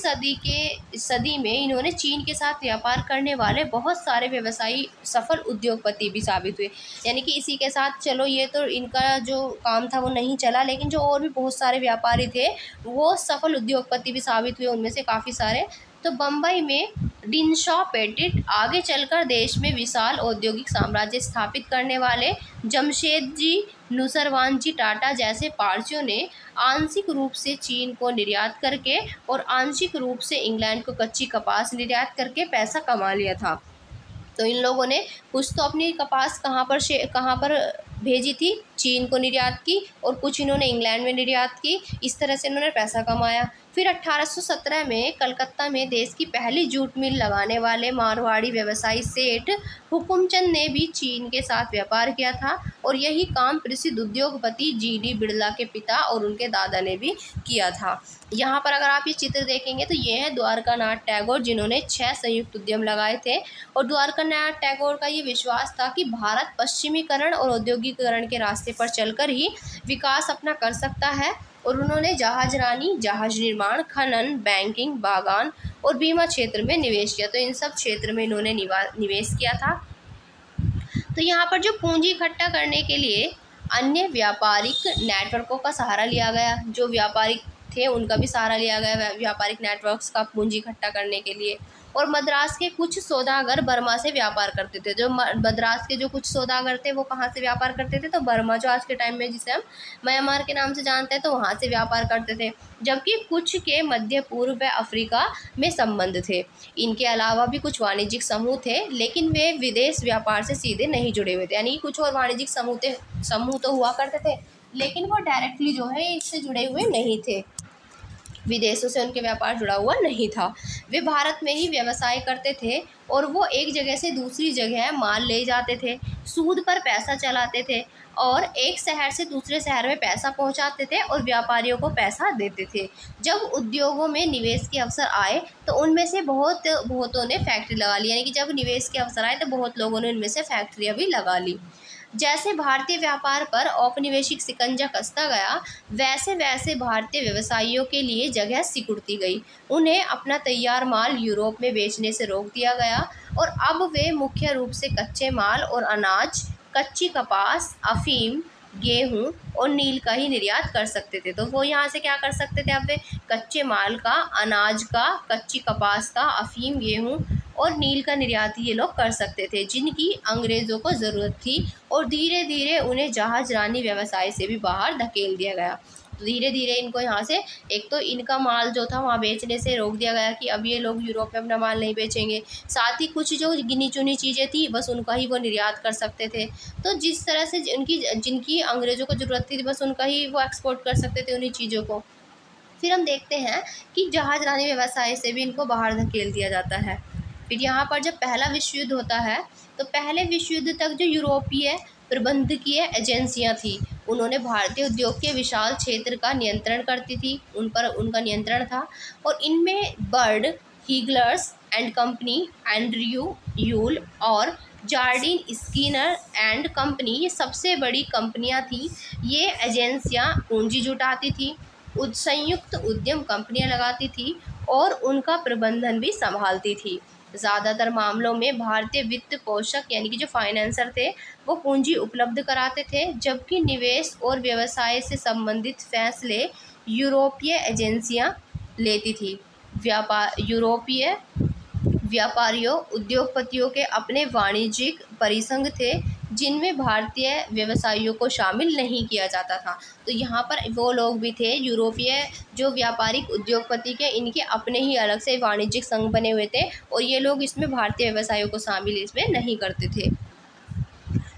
सदी में इन्होंने चीन के साथ व्यापार करने वाले बहुत सारे व्यवसायी सफल उद्योगपति भी साबित हुए। यानी कि इसी के साथ चलो ये तो इनका जो काम था वो नहीं चला, लेकिन जो और भी बहुत सारे व्यापारी थे वो सफल उद्योगपति भी साबित हुए, उनमें से काफ़ी सारे। तो बम्बई में डिनशॉ पेटिट आगे चलकर देश में विशाल औद्योगिक साम्राज्य स्थापित करने वाले जमशेदजी नूसरवानजी टाटा जैसे पारसियों ने आंशिक रूप से चीन को निर्यात करके और आंशिक रूप से इंग्लैंड को कच्ची कपास निर्यात करके पैसा कमा लिया था। तो इन लोगों ने कुछ तो अपनी कपास कहाँ पर भेजी थी, चीन को निर्यात की, और कुछ इन्होंने इंग्लैंड में निर्यात की। इस तरह से इन्होंने पैसा कमाया। फिर 1817 में कलकत्ता में देश की पहली जूट मिल लगाने वाले मारवाड़ी व्यवसायी सेठ हुकुमचंद ने भी चीन के साथ व्यापार किया था और यही काम प्रसिद्ध उद्योगपति जीडी बिड़ला के पिता और उनके दादा ने भी किया था। यहाँ पर अगर आप ये चित्र देखेंगे तो ये है द्वारकानाथ टैगोर, जिन्होंने 6 संयुक्त उद्यम लगाए थे। और द्वारकानाथ टैगोर का ये विश्वास था कि भारत पश्चिमीकरण और औद्योगिकरण के रास्ते पर चलकर ही विकास अपना कर सकता है और उन्होंने जहाजरानी, जहाज निर्माण, खनन, बैंकिंग, बागान और बीमा क्षेत्र में निवेश किया। तो इन सब क्षेत्र में इन्होंने निवेश किया था। तो यहाँ पर जो पूंजी इकट्ठा करने के लिए अन्य व्यापारिक नेटवर्कों का सहारा लिया गया, जो व्यापारिक थे उनका भी सहारा लिया गया व्यापारिक नेटवर्क्स का पूंजी इकट्ठा करने के लिए। और मद्रास के कुछ सौदागर बर्मा से व्यापार करते थे। जो मद्रास के जो कुछ सौदागर थे वो कहाँ से व्यापार करते थे? तो बर्मा, जो आज के टाइम में जिसे हम म्यांमार के नाम से जानते हैं, तो वहाँ से व्यापार करते थे। जबकि कुछ के मध्य पूर्व व अफ्रीका में संबंध थे। इनके अलावा भी कुछ वाणिज्यिक समूह थे, लेकिन वे विदेश व्यापार से सीधे नहीं जुड़े हुए थे। यानी कुछ और वाणिज्यिक समूह तो हुआ करते थे, लेकिन वो डायरेक्टली जो है इससे जुड़े हुए नहीं थे, विदेशों से उनके व्यापार जुड़ा हुआ नहीं था। वे भारत में ही व्यवसाय करते थे और वो एक जगह से दूसरी जगह माल ले जाते थे, सूद पर पैसा चलाते थे और एक शहर से दूसरे शहर में पैसा पहुंचाते थे और व्यापारियों को पैसा देते थे। जब उद्योगों में निवेश के अवसर आए तो उनमें से बहुतों ने फैक्ट्री लगा ली। यानी कि जब निवेश के अवसर आए तो बहुत लोगों ने उनमें से फैक्ट्रियाँ भी लगा ली। जैसे भारतीय व्यापार पर औपनिवेशिक शिकंजा कसता गया, वैसे वैसे भारतीय व्यवसायियों के लिए जगह सिकुड़ती गई। उन्हें अपना तैयार माल यूरोप में बेचने से रोक दिया गया और अब वे मुख्य रूप से कच्चे माल और अनाज, कच्ची कपास, अफीम, गेहूं और नील का ही निर्यात कर सकते थे। तो वो यहाँ से क्या कर सकते थे? अब वे कच्चे माल का, अनाज का, कच्ची कपास का, अफीम, गेहूं और नील का निर्यात ये लोग कर सकते थे, जिनकी अंग्रेज़ों को ज़रूरत थी। और धीरे धीरे उन्हें जहाजरानी व्यवसाय से भी बाहर धकेल दिया गया। तो धीरे धीरे इनको यहाँ से, एक तो इनका माल जो था वहाँ बेचने से रोक दिया गया कि अब ये लोग यूरोप में अपना माल नहीं बेचेंगे। साथ ही कुछ जो गिनी चुनी चीज़ें थी बस उनका ही वो निर्यात कर सकते थे। तो जिस तरह से जिनकी अंग्रेज़ों को ज़रूरत थी बस उनका ही वो एक्सपोर्ट कर सकते थे उन्हीं चीज़ों को। फिर हम देखते हैं कि जहाजरानी व्यवसाय से भी इनको बाहर धकेल दिया जाता है। फिर यहाँ पर जब पहला विश्व युद्ध होता है तो पहले विश्व युद्ध तक जो यूरोपीय प्रबंधकीय एजेंसियाँ थी उन्होंने भारतीय उद्योग के विशाल क्षेत्र का नियंत्रण करती थी, उन पर उनका नियंत्रण था। और इनमें Bird, Heilgers and company, Andrew Yule और जार्डिन स्किनर एंड कंपनी, ये सबसे बड़ी कंपनियां थी। ये एजेंसियां पूंजी जुटाती थी, संयुक्त उद्यम कंपनियां लगाती थी और उनका प्रबंधन भी संभालती थी। ज़्यादातर मामलों में भारतीय वित्त पोषक यानी कि जो फाइनेंसर थे वो पूंजी उपलब्ध कराते थे, जबकि निवेश और व्यवसाय से संबंधित फैसले यूरोपीय एजेंसियां लेती थी। यूरोपीय व्यापारियों, उद्योगपतियों के अपने वाणिज्यिक परिसंघ थे जिनमें भारतीय व्यवसायियों को शामिल नहीं किया जाता था। तो यहाँ पर वो लोग भी थे, यूरोपीय जो व्यापारिक उद्योगपति के, इनके अपने ही अलग से वाणिज्यिक संघ बने हुए थे और ये लोग इसमें भारतीय व्यवसायियों को शामिल इसमें नहीं करते थे।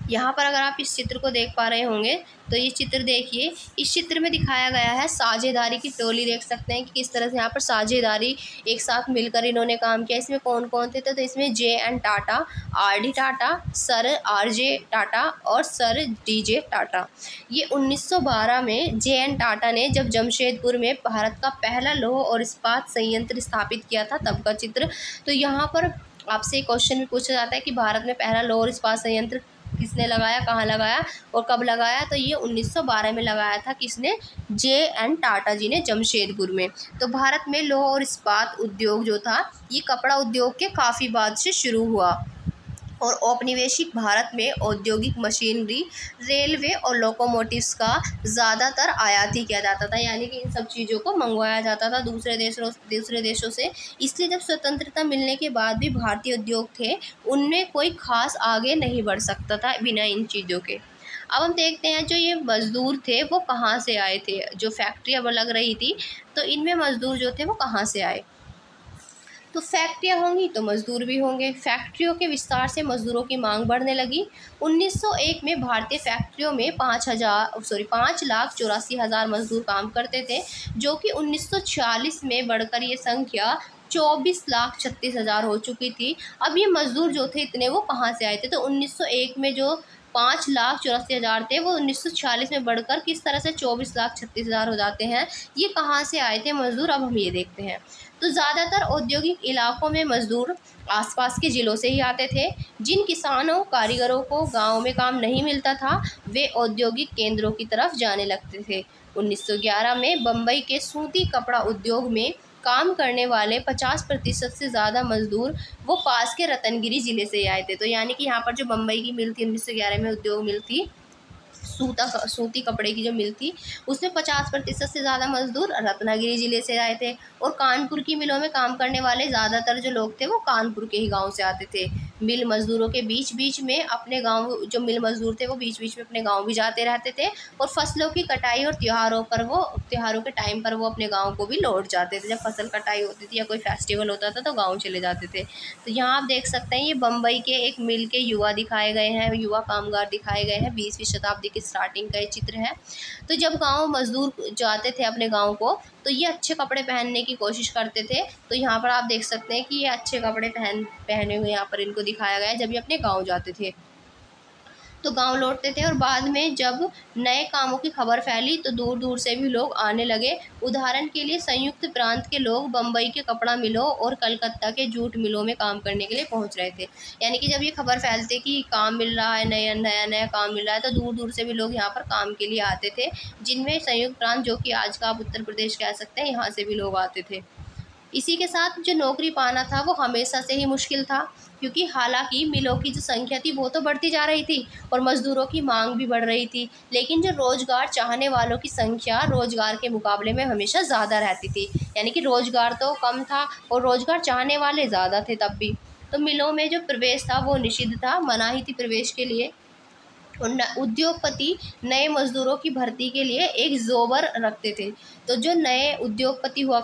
यहाँ पर अगर आप इस चित्र को देख पा रहे होंगे तो ये चित्र देखिए, इस चित्र में दिखाया गया है साझेदारी की टोली। देख सकते हैं कि किस तरह से यहाँ पर साझेदारी एक साथ मिलकर इन्होंने काम किया। इसमें कौन कौन थे? तो इसमें JN Tata, RD Tata, sir RJ Tata और सर DJ टाटा। ये 1912 में JN टाटा ने जब जमशेदपुर में भारत का पहला लौह और इस्पात संयंत्र स्थापित किया था तब का चित्र। तो यहाँ पर आपसे क्वेश्चन भी पूछा जाता है कि भारत में पहला लौह और इस्पात संयंत्र किसने लगाया, कहाँ लगाया और कब लगाया? तो ये 1912 में लगाया था। किसने? JN टाटा जी ने, जमशेदपुर में। तो भारत में लौह और इस्पात उद्योग जो था ये कपड़ा उद्योग के काफ़ी बाद से शुरू हुआ और औपनिवेशिक भारत में औद्योगिक मशीनरी, रेलवे और लोकोमोटिव्स का ज़्यादातर आयात ही किया जाता था। यानी कि इन सब चीज़ों को मंगवाया जाता था दूसरे देशों से। इसलिए जब स्वतंत्रता मिलने के बाद भी भारतीय उद्योग थे उनमें कोई खास आगे नहीं बढ़ सकता था बिना इन चीज़ों के। अब हम देखते हैं जो ये मज़दूर थे वो कहाँ से आए थे। जो फैक्ट्रियाँ लग रही थी तो इनमें मज़दूर जो थे वो कहाँ से आए? तो फैक्ट्रियाँ होंगी तो मज़दूर भी होंगे। फैक्ट्रियों के विस्तार से मज़दूरों की मांग बढ़ने लगी। 1901 में भारतीय फैक्ट्रियों में 5,84,000 मज़दूर काम करते थे, जो कि 1940 में बढ़कर ये संख्या 24,36,000 हो चुकी थी। अब ये मज़दूर जो थे इतने वो कहाँ से आए थे? तो 1901 में जो 5,84,000 थे वो 1940 में बढ़कर किस तरह से 24,36,000 हो जाते हैं? ये कहाँ से आए थे मज़दूर? अब हम ये देखते हैं। तो ज़्यादातर औद्योगिक इलाकों में मज़दूर आसपास के ज़िलों से ही आते थे। जिन किसानों, कारीगरों को गाँव में काम नहीं मिलता था वे औद्योगिक केंद्रों की तरफ जाने लगते थे। 1911 में बम्बई के सूती कपड़ा उद्योग में काम करने वाले 50% से ज़्यादा मजदूर वो पास के रतनगिरी ज़िले से आए थे। तो यानी कि यहाँ पर जो बम्बई की मिल थी 1911 में, उद्योग मिल थी, सूती कपड़े की जो मिल थी, उसमें 50% से ज़्यादा मजदूर रत्नागिरी ज़िले से आए थे। और कानपुर की मिलों में काम करने वाले ज़्यादातर जो लोग थे वो कानपुर के ही गांव से आते थे। मिल मजदूरों के बीच बीच में अपने गांव, जो मिल मजदूर थे वो बीच बीच में अपने गांव भी जाते रहते थे, और फसलों की कटाई और त्योहारों के टाइम पर वो अपने गाँव को भी लौट जाते थे। जब फसल कटाई होती थी या कोई फेस्टिवल होता था तो गाँव चले जाते थे। तो यहाँ आप देख सकते हैं ये बम्बई के एक मिल के युवा दिखाए गए हैं, युवा कामगार दिखाए गए हैं। 20वीं शताब्दी की स्टार्टिंग का ये चित्र है। तो जब गांव मजदूर जाते थे अपने गांव को तो ये अच्छे कपड़े पहनने की कोशिश करते थे। तो यहाँ पर आप देख सकते हैं कि ये अच्छे कपड़े पहने हुए यहाँ पर इनको दिखाया गया है जब ये अपने गाँव जाते थे तो गांव लौटते थे। और बाद में जब नए कामों की खबर फैली तो दूर दूर से भी लोग आने लगे। उदाहरण के लिए संयुक्त प्रांत के लोग बम्बई के कपड़ा मिलों और कलकत्ता के जूट मिलों में काम करने के लिए पहुंच रहे थे। यानी कि जब ये खबर फैलती कि काम मिल रहा है, नया नया काम मिल रहा है, तो दूर दूर से भी लोग यहाँ पर काम के लिए आते थे, जिनमें संयुक्त प्रांत, जो कि आज का आप उत्तर प्रदेश कह सकते हैं, यहाँ से भी लोग आते थे। इसी के साथ जो नौकरी पाना था वो हमेशा से ही मुश्किल था, क्योंकि हालांकि मिलों की जो संख्या थी वो तो बढ़ती जा रही थी और मज़दूरों की मांग भी बढ़ रही थी, लेकिन जो रोज़गार चाहने वालों की संख्या रोज़गार के मुकाबले में हमेशा ज़्यादा रहती थी। यानी कि रोज़गार तो कम था और रोज़गार चाहने वाले ज़्यादा थे तब भी। तो मिलों में जो प्रवेश था वो निषिद्ध था, मनाही थी प्रवेश के लिए। उद्योगपति नए मजदूरों की भर्ती के लिए एक जोबर रखते थे। तो जो उद्योगपति हुआ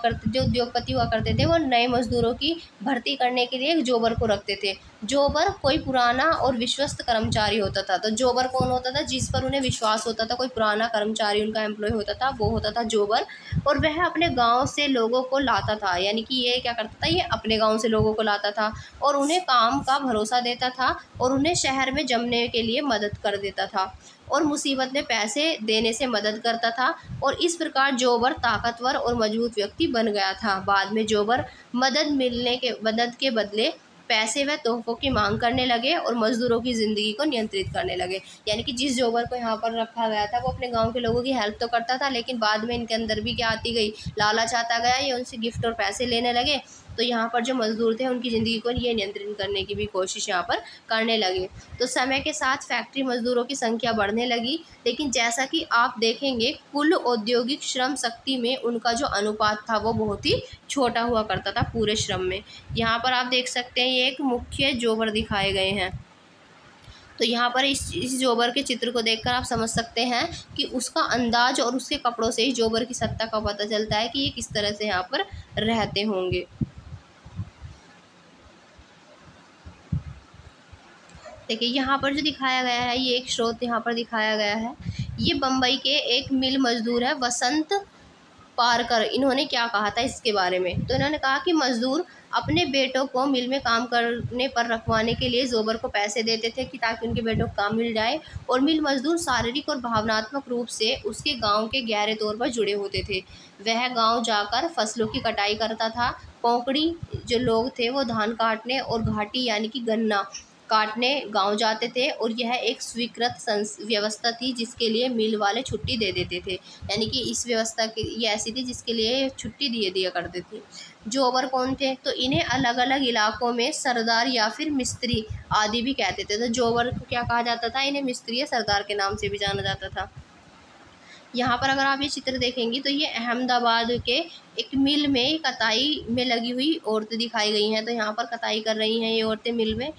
करते थे वो नए मजदूरों की भर्ती करने के लिए एक जोबर को रखते थे। जोबर कोई पुराना और विश्वस्त कर्मचारी होता था। तो जोबर कौन होता था? जिस पर उन्हें विश्वास होता था, कोई पुराना कर्मचारी उनका एम्प्लॉय होता था, वो होता था जोबर। और वह अपने गांव से लोगों को लाता था। यानी कि ये क्या करता था, ये अपने गांव से लोगों को लाता था और उन्हें काम का भरोसा देता था और उन्हें शहर में जमने के लिए मदद कर देता था और मुसीबत में पैसे देने से मदद करता था। और इस प्रकार जोबर ताकतवर और मजबूत व्यक्ति बन गया था। बाद में जोबर मदद के बदले पैसे व तोहफों की मांग करने लगे और मजदूरों की ज़िंदगी को नियंत्रित करने लगे। यानी कि जिस जोबर को यहाँ पर रखा गया था वो अपने गांव के लोगों की हेल्प तो करता था, लेकिन बाद में इनके अंदर भी क्या आती गई, लालच आता गया, ये उनसे गिफ्ट और पैसे लेने लगे। तो यहाँ पर जो मजदूर थे उनकी ज़िंदगी को ये नियंत्रित करने की भी कोशिश यहाँ पर करने लगे। तो समय के साथ फैक्ट्री मजदूरों की संख्या बढ़ने लगी, लेकिन जैसा कि आप देखेंगे कुल औद्योगिक श्रम शक्ति में उनका जो अनुपात था वो बहुत ही छोटा हुआ करता था पूरे श्रम में। यहाँ पर आप देख सकते हैं ये एक मुख्य जोबर दिखाए गए हैं। तो यहाँ पर इस जोबर के चित्र को देखकर आप समझ सकते हैं कि उसका अंदाज और उसके कपड़ों से ही जोबर की सत्ता का पता चलता है कि ये किस तरह से यहाँ पर रहते होंगे। देखिए यहाँ पर जो दिखाया गया है ये एक स्रोत यहाँ पर दिखाया गया है। ये बम्बई के एक मिल मजदूर है वसंत पारकर। इन्होंने क्या कहा था इसके बारे में, तो इन्होंने कहा कि मजदूर अपने बेटों को मिल में काम करने पर रखवाने के लिए जोबर को पैसे देते थे कि ताकि उनके बेटों को काम मिल जाए। और मिल मजदूर शारीरिक और भावनात्मक रूप से उसके गांव के गहरे तौर पर जुड़े होते थे। वह गांव जाकर फसलों की कटाई करता था। कोंकणी जो लोग थे वो धान काटने और घाटी यानी कि गन्ना काटने गांव जाते थे और यह एक स्वीकृत व्यवस्था थी जिसके लिए मिल वाले छुट्टी दे देते थे। यानी कि इस व्यवस्था की ये ऐसी थी जिसके लिए छुट्टी दिया करते थे। जोबर कौन थे, तो इन्हें अलग अलग इलाकों में सरदार या फिर मिस्त्री आदि भी कहते थे। तो जोबर को क्या कहा जाता था, इन्हें मिस्त्री या सरदार के नाम से भी जाना जाता था। यहाँ पर अगर आप ये चित्र देखेंगी तो ये अहमदाबाद के एक मिल में कताई में लगी हुई औरतें दिखाई गई हैं। तो यहाँ पर कताई कर रही हैं ये औरतें मिल में।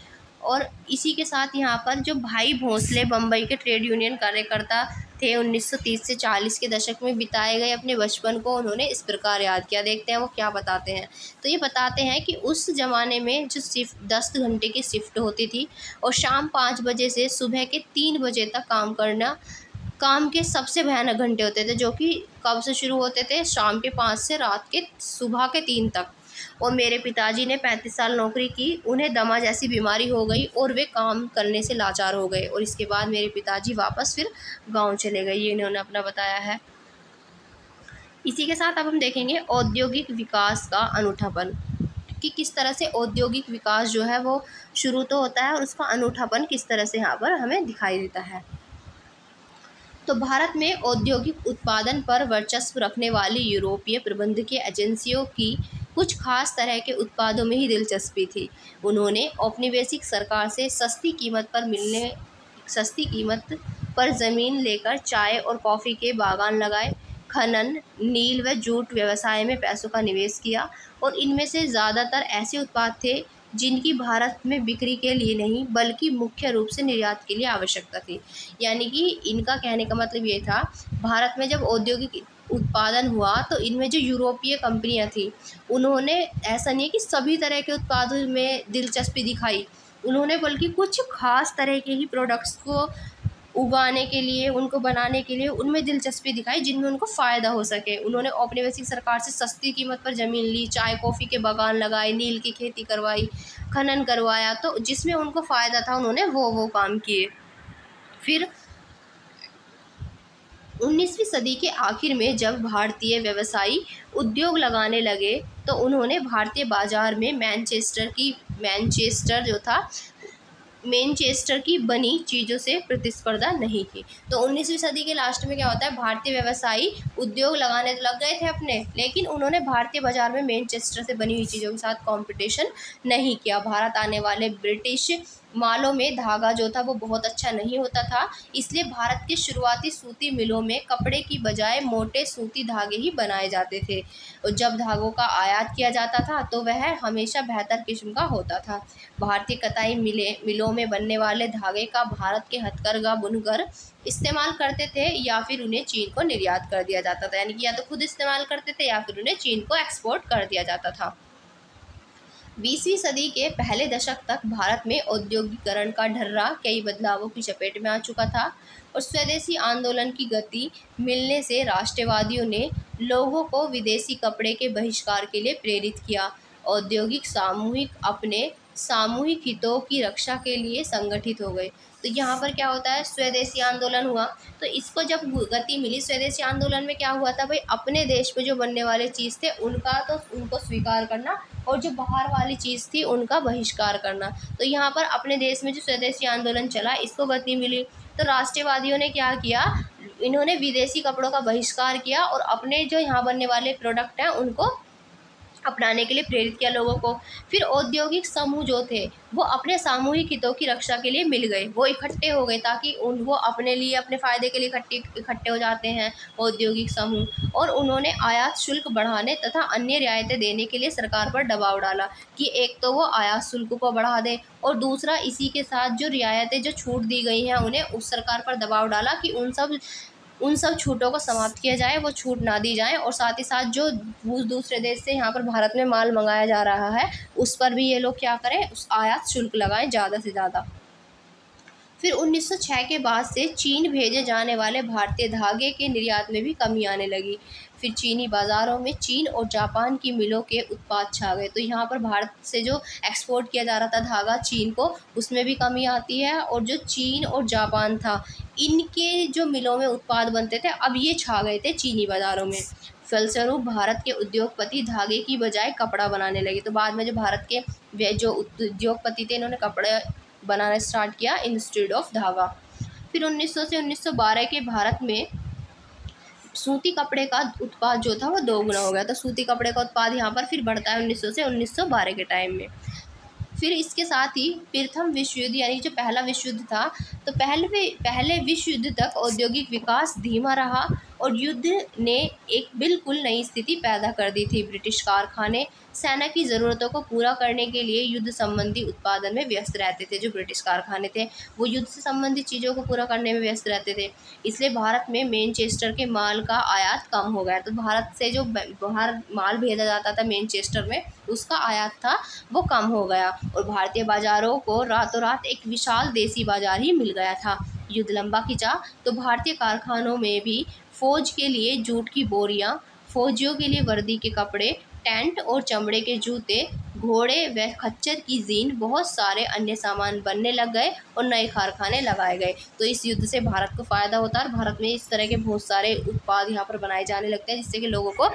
और इसी के साथ यहाँ पर जो भाई भोंसले बम्बई के ट्रेड यूनियन कार्यकर्ता थे, 1930 से 40 के दशक में बिताए गए अपने बचपन को उन्होंने इस प्रकार याद किया। देखते हैं वो क्या बताते हैं। तो ये बताते हैं कि उस ज़माने में जो शिफ्ट 10 घंटे की शिफ्ट होती थी और शाम 5 बजे से सुबह के 3 बजे तक काम करना काम के सबसे भयानक घंटे होते थे, जो कि कब से शुरू होते थे, शाम के 5 से रात के सुबह के 3 तक। और मेरे पिताजी ने 35 साल नौकरी की, उन्हें दमा जैसी बीमारी हो गई और वे काम करने से लाचार हो गए और इसके बाद मेरे पिताजी वापस फिर गांव चले गए। ये इन्होंने अपना बताया है। इसी के साथ अब हम देखेंगे औद्योगिक विकास का अनूठापन, कि किस तरह से औद्योगिक विकास जो है वो शुरू तो होता है और उसका अनूठापन किस तरह से यहाँ पर हमें दिखाई देता है। तो भारत में औद्योगिक उत्पादन पर वर्चस्व रखने वाली यूरोपीय प्रबंधकीय एजेंसियों की कुछ खास तरह के उत्पादों में ही दिलचस्पी थी। उन्होंने औपनिवेशिक सरकार से सस्ती कीमत पर ज़मीन लेकर चाय और कॉफ़ी के बागान लगाए, खनन, नील व जूट व्यवसाय में पैसों का निवेश किया, और इनमें से ज़्यादातर ऐसे उत्पाद थे जिनकी भारत में बिक्री के लिए नहीं बल्कि मुख्य रूप से निर्यात के लिए आवश्यकता थी। यानी कि इनका कहने का मतलब ये था, भारत में जब औद्योगिक उत्पादन हुआ तो इनमें जो यूरोपीय कंपनियां थी, उन्होंने ऐसा नहीं है कि सभी तरह के उत्पादों में दिलचस्पी दिखाई, उन्होंने बल्कि कुछ खास तरह के ही प्रोडक्ट्स को उगाने के लिए, उनको बनाने के लिए उनमें दिलचस्पी दिखाई जिनमें उनको फ़ायदा हो सके। उन्होंने औपनिवेशिक सरकार से सस्ती कीमत पर ज़मीन ली, चाय कॉफ़ी के बागान लगाए, नील की खेती करवाई, खनन करवाया, तो जिसमें उनको फ़ायदा था उन्होंने वो काम किए। फिर 19वीं सदी के आखिर में जब भारतीय व्यवसायी उद्योग लगाने लगे तो उन्होंने भारतीय बाजार में मैनचेस्टर की बनी चीज़ों से प्रतिस्पर्धा नहीं की। तो 19वीं सदी के लास्ट में क्या होता है, भारतीय व्यवसायी उद्योग लगाने तो लग गए थे अपने, लेकिन उन्होंने भारतीय बाजार में मैनचेस्टर से बनी हुई चीज़ों के साथ कंपटीशन नहीं किया। भारत आने वाले ब्रिटिश मालों में धागा जो था वो बहुत अच्छा नहीं होता था, इसलिए भारत के शुरुआती सूती मिलों में कपड़े की बजाय मोटे सूती धागे ही बनाए जाते थे, और जब धागों का आयात किया जाता था तो वह हमेशा बेहतर किस्म का होता था। भारतीय कताई मिलों में बनने वाले धागे का भारत के हथकरघा बुनकर इस्तेमाल करते थे या फिर उन्हें चीन को निर्यात कर दिया जाता था। यानी कि या तो खुद इस्तेमाल करते थे या फिर उन्हें चीन को एक्सपोर्ट कर दिया जाता था। 20वीं सदी के पहले दशक तक भारत में औद्योगिकरण का ढर्रा कई बदलावों की चपेट में आ चुका था, और स्वदेशी आंदोलन की गति मिलने से राष्ट्रवादियों ने लोगों को विदेशी कपड़े के बहिष्कार के लिए प्रेरित किया। औद्योगिक अपने सामूहिक हितों की रक्षा के लिए संगठित हो गए। तो यहाँ पर क्या होता है, स्वदेशी आंदोलन हुआ, तो इसको जब गति मिली स्वदेशी आंदोलन में क्या हुआ था भाई, अपने देश में जो बनने वाले चीज़ थे उनको स्वीकार करना, और जो बाहर वाली चीज़ थी उनका बहिष्कार करना। तो यहाँ पर अपने देश में जो स्वदेशी आंदोलन चला इसको गति मिली, तो राष्ट्रवादियों ने क्या किया, इन्होंने विदेशी कपड़ों का बहिष्कार किया और अपने जो यहाँ बनने वाले प्रोडक्ट हैं उनको अपनाने के लिए प्रेरित किया लोगों को। फिर औद्योगिक समूह जो थे वो अपने सामूहिक हितों की रक्षा के लिए मिल गए, वो इकट्ठे हो गए, ताकि वो अपने लिए अपने फ़ायदे के लिए इकट्ठे हो जाते हैं औद्योगिक समूह, और उन्होंने आयात शुल्क बढ़ाने तथा अन्य रियायतें देने के लिए सरकार पर दबाव डाला कि एक तो वो आयात शुल्क को बढ़ा दें, और दूसरा इसी के साथ जो रियायतें जो छूट दी गई हैं उन्हें उस सरकार पर दबाव डाला कि उन सब छूटों को समाप्त किया जाए, वो छूट ना दी जाए, और साथ ही साथ जो दूसरे देश से यहाँ पर भारत में माल मंगाया जा रहा है उस पर भी ये लोग क्या करें, उस आयात शुल्क लगाएं ज़्यादा से ज़्यादा। फिर 1906 के बाद से चीन भेजे जाने वाले भारतीय धागे के निर्यात में भी कमी आने लगी। फिर चीनी बाज़ारों में चीन और जापान की मिलों के उत्पाद छा गए। तो यहाँ पर भारत से जो एक्सपोर्ट किया जा रहा था धागा चीन को, उसमें भी कमी आती है, और जो चीन और जापान था इनके जो मिलों में उत्पाद बनते थे अब ये छा गए थे चीनी बाज़ारों में। फलस्वरूप भारत के उद्योगपति धागे की बजाय कपड़ा बनाने लगे। तो बाद में जो भारत के वे जो उद्योगपति थे इन्होंने कपड़े बनाना स्टार्ट किया इंस्टेड ऑफ धागा। फिर 1900 से 1912 के भारत में सूती कपड़े का उत्पाद जो था वो दोगुना हो गया। तो सूती कपड़े का उत्पाद यहाँ पर फिर बढ़ता है 1900 से 1912 के टाइम में। फिर इसके साथ ही प्रथम विश्व युद्ध यानी जो पहला विश्व युद्ध था, तो पहले विश्व युद्ध तक औद्योगिक विकास धीमा रहा और युद्ध ने एक बिल्कुल नई स्थिति पैदा कर दी थी। ब्रिटिश कारखाने सेना की ज़रूरतों को पूरा करने के लिए युद्ध संबंधी उत्पादन में व्यस्त रहते थे। जो ब्रिटिश कारखाने थे वो युद्ध से संबंधित चीज़ों को पूरा करने में व्यस्त रहते थे, इसलिए भारत में मैनचेस्टर के माल का आयात कम हो गया। तो भारत से जो बाहर माल भेजा जाता था मैनचेस्टर में, उसका आयात था वो कम हो गया और भारतीय बाज़ारों को रातों रात एक विशाल देसी बाज़ार ही मिल गया था। युद्ध लंबा खिंचा तो भारतीय कारखानों में भी फ़ौज के लिए जूट की बोरियां, फौजियों के लिए वर्दी के कपड़े, टेंट और चमड़े के जूते, घोड़े व खच्चर की जीन, बहुत सारे अन्य सामान बनने लग गए और नए कारखाने लगाए गए। तो इस युद्ध से भारत को फ़ायदा होता है और भारत में इस तरह के बहुत सारे उत्पाद यहाँ पर बनाए जाने लगते हैं जिससे कि लोगों को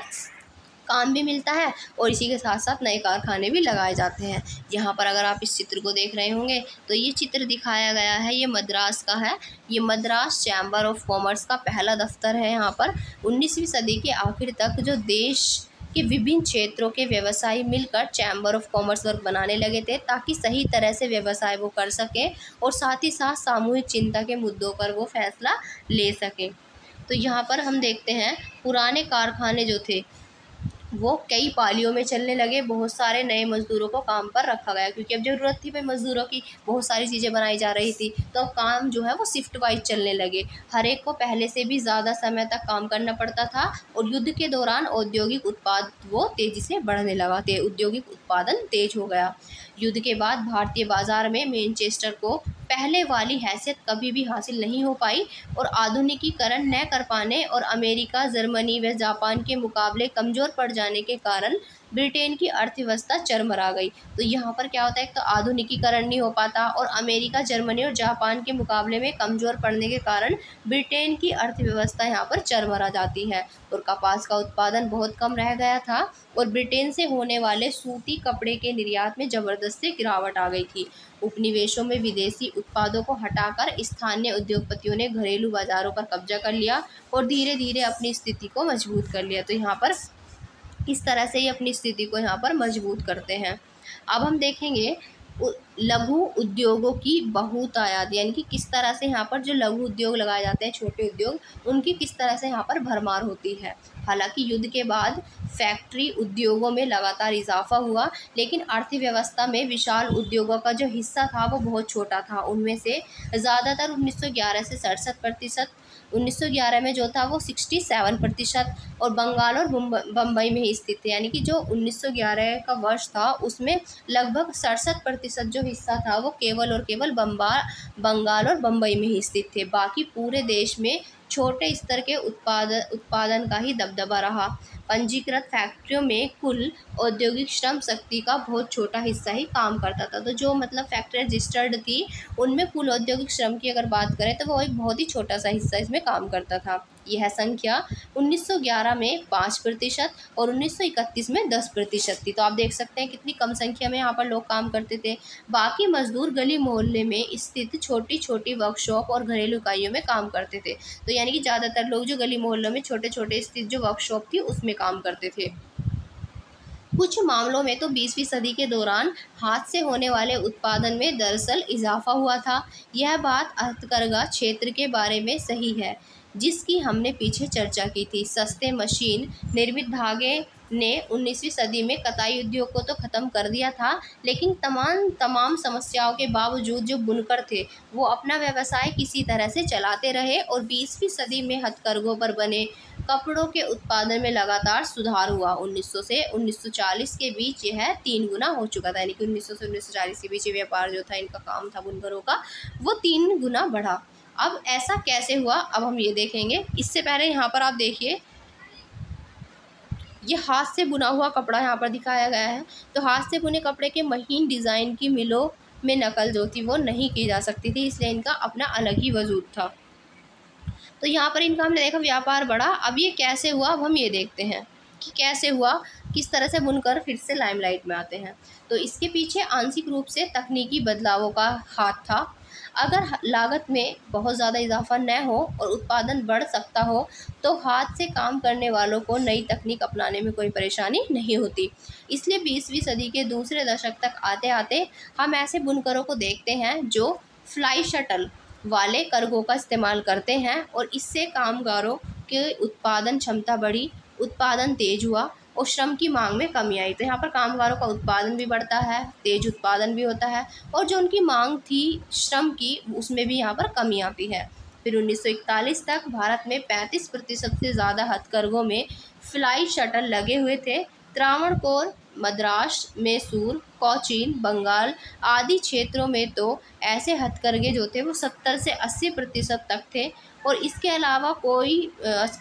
काम भी मिलता है और इसी के साथ साथ नए कारखाने भी लगाए जाते हैं। यहाँ पर अगर आप इस चित्र को देख रहे होंगे तो ये चित्र दिखाया गया है, ये मद्रास का है। ये मद्रास चैम्बर ऑफ कॉमर्स का पहला दफ्तर है। यहाँ पर 19वीं सदी के आखिर तक जो देश के विभिन्न क्षेत्रों के व्यवसायी मिलकर चैम्बर ऑफ कॉमर्स वर्क बनाने लगे थे, ताकि सही तरह से व्यवसाय वो कर सकें और साथ ही साथ सामूहिक चिंता के मुद्दों पर वो फैसला ले सकें। तो यहाँ पर हम देखते हैं पुराने कारखाने जो थे वो कई पालियों में चलने लगे। बहुत सारे नए मज़दूरों को काम पर रखा गया, क्योंकि अब ज़रूरत थी भाई मज़दूरों की, बहुत सारी चीज़ें बनाई जा रही थी, तो अब काम जो है वो शिफ्ट वाइज चलने लगे। हर एक को पहले से भी ज़्यादा समय तक काम करना पड़ता था और युद्ध के दौरान औद्योगिक उत्पाद वो तेज़ी से बढ़ने लगा, औद्योगिक उत्पादन तेज हो गया। युद्ध के बाद भारतीय बाज़ार में मैनचेस्टर को पहले वाली हैसियत कभी भी हासिल नहीं हो पाई और आधुनिकीकरण न कर पाने और अमेरिका, जर्मनी व जापान के मुकाबले कमज़ोर पड़ जाने के कारण ब्रिटेन की अर्थव्यवस्था चरमरा गई। तो यहाँ पर क्या होता है, तो आधुनिकीकरण नहीं हो पाता और अमेरिका, जर्मनी और जापान के मुकाबले में कमज़ोर पड़ने के कारण ब्रिटेन की अर्थव्यवस्था यहाँ पर चरमरा जाती है और कपास का उत्पादन बहुत कम रह गया था और ब्रिटेन से होने वाले सूती कपड़े के निर्यात में ज़बरदस्त गिरावट आ गई थी। उपनिवेशों में विदेशी उत्पादों को हटाकर स्थानीय उद्योगपतियों ने घरेलू बाज़ारों पर कब्जा कर लिया और धीरे धीरे अपनी स्थिति को मजबूत कर लिया। तो यहाँ पर इस तरह से ही अपनी स्थिति को यहाँ पर मजबूत करते हैं। अब हम देखेंगे लघु उद्योगों की बहुतायत, यानी कि किस तरह से यहाँ पर जो लघु उद्योग लगाए जाते हैं, छोटे उद्योग, उनकी किस तरह से यहाँ पर भरमार होती है। हालांकि युद्ध के बाद फैक्ट्री उद्योगों में लगातार इजाफा हुआ, लेकिन अर्थव्यवस्था में विशाल उद्योगों का जो हिस्सा था वो बहुत छोटा था। उनमें से ज़्यादातर 1911 से 67%, 1911 में जो था वो 67% और बंगाल और बम्बई में ही स्थित थे। यानी कि जो 1911 का वर्ष था उसमें लगभग 67% जो हिस्सा था वो केवल और केवल बंगाल और बम्बई में ही स्थित थे। बाकी पूरे देश में छोटे स्तर के उत्पादन का ही दबदबा रहा। पंजीकृत फैक्ट्रियों में कुल औद्योगिक श्रम शक्ति का बहुत छोटा हिस्सा ही काम करता था। तो जो मतलब फैक्ट्री रजिस्टर्ड थी उनमें कुल औद्योगिक श्रम की अगर बात करें तो वो एक बहुत ही छोटा सा हिस्सा इसमें काम करता था। यह संख्या 1911 में 5% और 1931 में 10% थी। तो आप देख सकते हैं कितनी कम संख्या में यहाँ पर लोग काम करते थे। बाकी मजदूर गली मोहल्ले में स्थित छोटी छोटी वर्कशॉप और घरेलू इकाइयों में काम करते थे। तो यानी कि ज़्यादातर लोग जो गली मोहल्लों में छोटे छोटे स्थित जो वर्कशॉप थी उसमें काम करते थे। कुछ मामलों में तो 20वीं सदी के दौरान हाथ से होने वाले उत्पादन में दरअसल इजाफा हुआ था। यह बात हथकरघा क्षेत्र के बारे में सही है जिसकी हमने पीछे चर्चा की थी। सस्ते मशीन निर्मित धागे ने 19वीं सदी में कताई उद्योग को तो ख़त्म कर दिया था, लेकिन तमाम समस्याओं के बावजूद जो बुनकर थे वो अपना व्यवसाय किसी तरह से चलाते रहे और 20वीं सदी में हथकरघों पर बने कपड़ों के उत्पादन में लगातार सुधार हुआ। 1900 से 1940 के बीच यह 3 गुना हो चुका था। यानी कि 1900 से 1940 के बीच व्यापार जो था, इनका काम था बुनकरों का, वो 3 गुना बढ़ा। अब ऐसा कैसे हुआ, अब हम ये देखेंगे। इससे पहले यहाँ पर आप देखिए, ये हाथ से बुना हुआ कपड़ा यहाँ पर दिखाया गया है। तो हाथ से बुने कपड़े के महीन डिज़ाइन की मिलों में नकल जो थी वो नहीं की जा सकती थी, इसलिए इनका अपना अलग ही वजूद था। तो यहाँ पर इनका हमने देखा व्यापार बढ़ा। अब ये कैसे हुआ, अब हम ये देखते हैं कि कैसे हुआ, किस तरह से बुनकर फिर से लाइमलाइट में आते हैं। तो इसके पीछे आंशिक रूप से तकनीकी बदलावों का हाथ था। अगर लागत में बहुत ज़्यादा इजाफा न हो और उत्पादन बढ़ सकता हो तो हाथ से काम करने वालों को नई तकनीक अपनाने में कोई परेशानी नहीं होती। इसलिए 20वीं सदी के दूसरे दशक तक आते आते हम ऐसे बुनकरों को देखते हैं जो फ्लाई शटल वाले करघों का इस्तेमाल करते हैं और इससे कामगारों के उत्पादन क्षमता बढ़ी, उत्पादन तेज हुआ और श्रम की मांग में कमी आई। तो यहाँ पर कामगारों का उत्पादन भी बढ़ता है, तेज उत्पादन भी होता है और जो उनकी मांग थी श्रम की उसमें भी यहाँ पर कमी आती है। फिर 1941 तक भारत में 35% से ज़्यादा हथकरघों में फ्लाई शटल लगे हुए थे। त्रावणकोर, मद्रास, मैसूर, कोचीन, बंगाल आदि क्षेत्रों में तो ऐसे हथकरघे जो थे वो 70 से 80% तक थे और इसके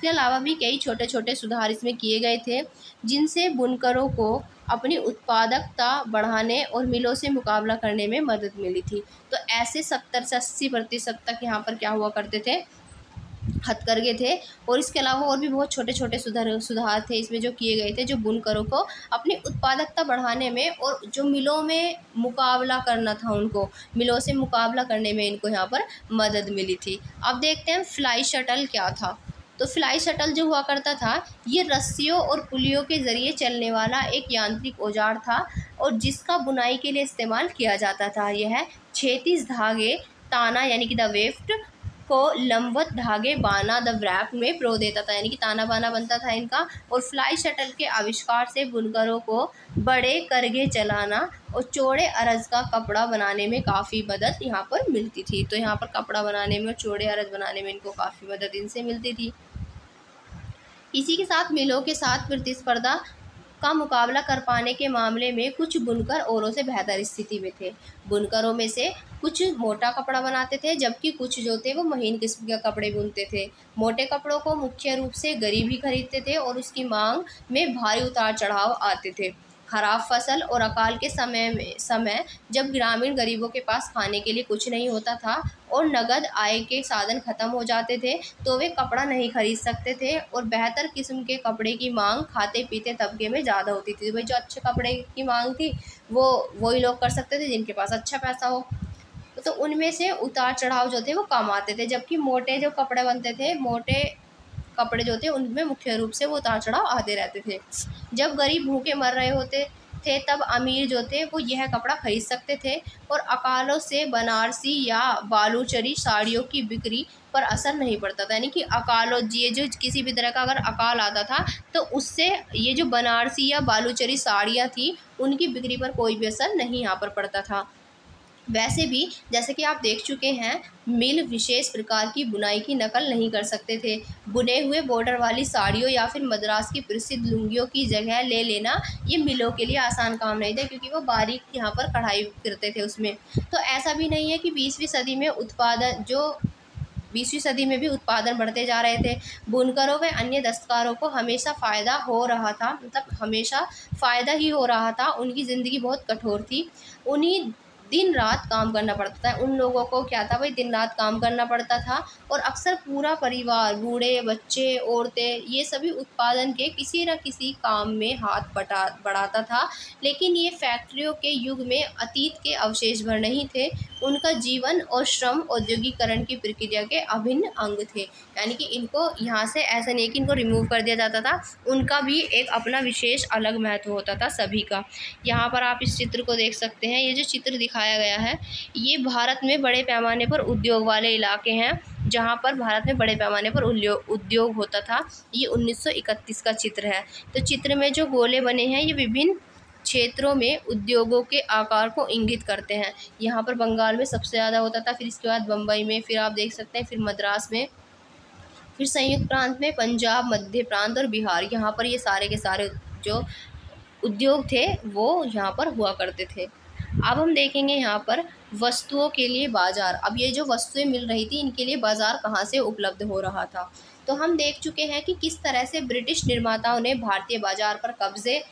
अलावा भी कई छोटे छोटे सुधार इसमें किए गए थे जिनसे बुनकरों को अपनी उत्पादकता बढ़ाने और मिलों से मुकाबला करने में मदद मिली थी। तो ऐसे 70 से 80% तक यहाँ पर क्या हुआ करते थे, हथकरघे थे। और इसके अलावा और भी बहुत छोटे छोटे सुधार थे इसमें जो किए गए थे, जो बुनकरों को अपनी उत्पादकता बढ़ाने में और जो मिलों में मुकाबला करना था, उनको मिलों से मुकाबला करने में इनको यहाँ पर मदद मिली थी। अब देखते हैं फ्लाई शटल क्या था। तो फ्लाई शटल जो हुआ करता था, ये रस्सियों और पुलियों के ज़रिए चलने वाला एक यांत्रिक औजार था और जिसका बुनाई के लिए इस्तेमाल किया जाता था। यह क्षैतिज धागे ताना यानी कि द वेफ्ट को लंबवत धागे बाना द व्रैप में प्रो देता था, यानी कि ताना बाना बनता था इनका। और फ्लाई शटल के आविष्कार से बुनकरों को बड़े करघे चलाना और चौड़े अरज का कपड़ा बनाने में काफ़ी मदद यहाँ पर मिलती थी। तो यहाँ पर कपड़ा बनाने में और चौड़े अरज बनाने में इनको काफ़ी मदद इनसे मिलती थी। इसी के साथ मिलों के साथ प्रतिस्पर्धा का मुकाबला कर पाने के मामले में कुछ बुनकर औरों से बेहतर स्थिति में थे। बुनकरों में से कुछ मोटा कपड़ा बनाते थे, जबकि कुछ जो थे वो महीन किस्म के कपड़े बुनते थे। मोटे कपड़ों को मुख्य रूप से गरीब ही खरीदते थे और उसकी मांग में भारी उतार चढ़ाव आते थे। खराब फसल और अकाल के समय जब ग्रामीण गरीबों के पास खाने के लिए कुछ नहीं होता था और नगद आय के साधन खत्म हो जाते थे, तो वे कपड़ा नहीं खरीद सकते थे और बेहतर किस्म के कपड़े की मांग खाते पीते तबके में ज़्यादा होती थी। भाई जो अच्छे कपड़े की मांग थी वो वही लोग कर सकते थे जिनके पास अच्छा पैसा हो। तो उनमें से उतार चढ़ाव जो थे वो कम आते थे, जबकि मोटे जो कपड़े बनते थे, मोटे कपड़े जो थे उनमें मुख्य रूप से वो उतार चढ़ाव आते रहते थे। जब गरीब भूखे मर रहे होते थे तब अमीर जो थे वो यह कपड़ा खरीद सकते थे और अकालों से बनारसी या बालूचरी साड़ियों की बिक्री पर असर नहीं पड़ता था। यानी कि अकालों, ये जो किसी भी तरह का अगर अकाल आता था तो उससे ये जो बनारसी या बालूचरी साड़ियाँ थी उनकी बिक्री पर कोई भी असर नहीं यहाँ पर पड़ता था। वैसे भी जैसे कि आप देख चुके हैं, मिल विशेष प्रकार की बुनाई की नकल नहीं कर सकते थे। बुने हुए बॉर्डर वाली साड़ियों या फिर मद्रास की प्रसिद्ध लुंगियों की जगह ले लेना ये मिलों के लिए आसान काम नहीं था, क्योंकि वो बारीक यहाँ पर कढ़ाई करते थे उसमें। तो ऐसा भी नहीं है कि 20वीं सदी में भी उत्पादन बढ़ते जा रहे थे। बुनकरों व अन्य दस्तकारों को हमेशा फ़ायदा हो रहा था, मतलब हमेशा फ़ायदा ही हो रहा था। उनकी ज़िंदगी बहुत कठोर थी, उन्हीं दिन रात काम करना पड़ता था। उन लोगों को क्या था भाई, दिन रात काम करना पड़ता था और अक्सर पूरा परिवार, बूढ़े, बच्चे, औरतें, ये सभी उत्पादन के किसी न किसी काम में हाथ बढ़ाता था। लेकिन ये फैक्ट्रियों के युग में अतीत के अवशेष भर नहीं थे, उनका जीवन और श्रम औद्योगिकरण की प्रक्रिया के अभिन्न अंग थे। यानी कि इनको यहाँ से ऐसा नहीं कि इनको रिमूव कर दिया जाता था, उनका भी एक अपना विशेष अलग महत्व होता था सभी का। यहाँ पर आप इस चित्र को देख सकते हैं। ये जो चित्र दिखाया गया है ये भारत में बड़े पैमाने पर उद्योग वाले इलाके हैं, जहाँ पर भारत में बड़े पैमाने पर उद्योग होता था। ये 1931 का चित्र है। तो चित्र में जो गोले बने हैं ये विभिन्न क्षेत्रों में उद्योगों के आकार को इंगित करते हैं। यहाँ पर बंगाल में सबसे ज़्यादा होता था, फिर इसके बाद बम्बई में, फिर आप देख सकते हैं फिर मद्रास में, फिर संयुक्त प्रांत में, पंजाब, मध्य प्रांत और बिहार, यहाँ पर ये सारे के सारे जो उद्योग थे वो यहाँ पर हुआ करते थे। अब हम देखेंगे यहाँ पर वस्तुओं के लिए बाज़ार। अब ये जो वस्तुएं मिल रही थी इनके लिए बाज़ार कहाँ से उपलब्ध हो रहा था। तो हम देख चुके हैं कि किस तरह से ब्रिटिश निर्माताओं ने भारतीय बाज़ार पर कब्जे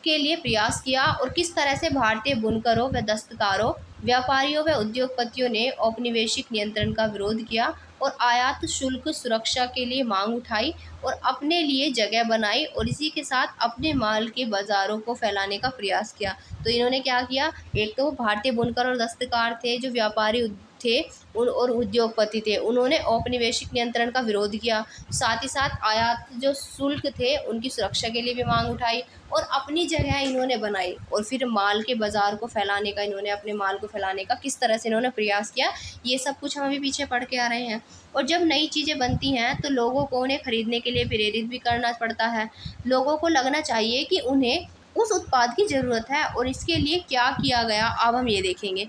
के लिए प्रयास किया और किस तरह से भारतीय बुनकरों व दस्तकारों, व्यापारियों व उद्योगपतियों ने औपनिवेशिक नियंत्रण का विरोध किया और आयात शुल्क सुरक्षा के लिए मांग उठाई और अपने लिए जगह बनाई और इसी के साथ अपने माल के बाज़ारों को फैलाने का प्रयास किया। तो इन्होंने क्या किया, एक तो भारतीय बुनकर और दस्तकार थे जो व्यापारी थे और उद्योगपति थे, उन्होंने औपनिवेशिक नियंत्रण का विरोध किया। साथ ही साथ आयात जो शुल्क थे उनकी सुरक्षा के लिए भी मांग उठाई और अपनी जगह इन्होंने बनाई और फिर माल के बाज़ार को फैलाने का, इन्होंने अपने माल को फैलाने का किस तरह से इन्होंने प्रयास किया, ये सब कुछ हम अभी पीछे पढ़ के आ रहे हैं। और जब नई चीज़ें बनती हैं तो लोगों को उन्हें खरीदने के लिए प्रेरित भी करना पड़ता है। लोगों को लगना चाहिए कि उन्हें उस उत्पाद की ज़रूरत है और इसके लिए क्या किया गया, अब हम ये देखेंगे।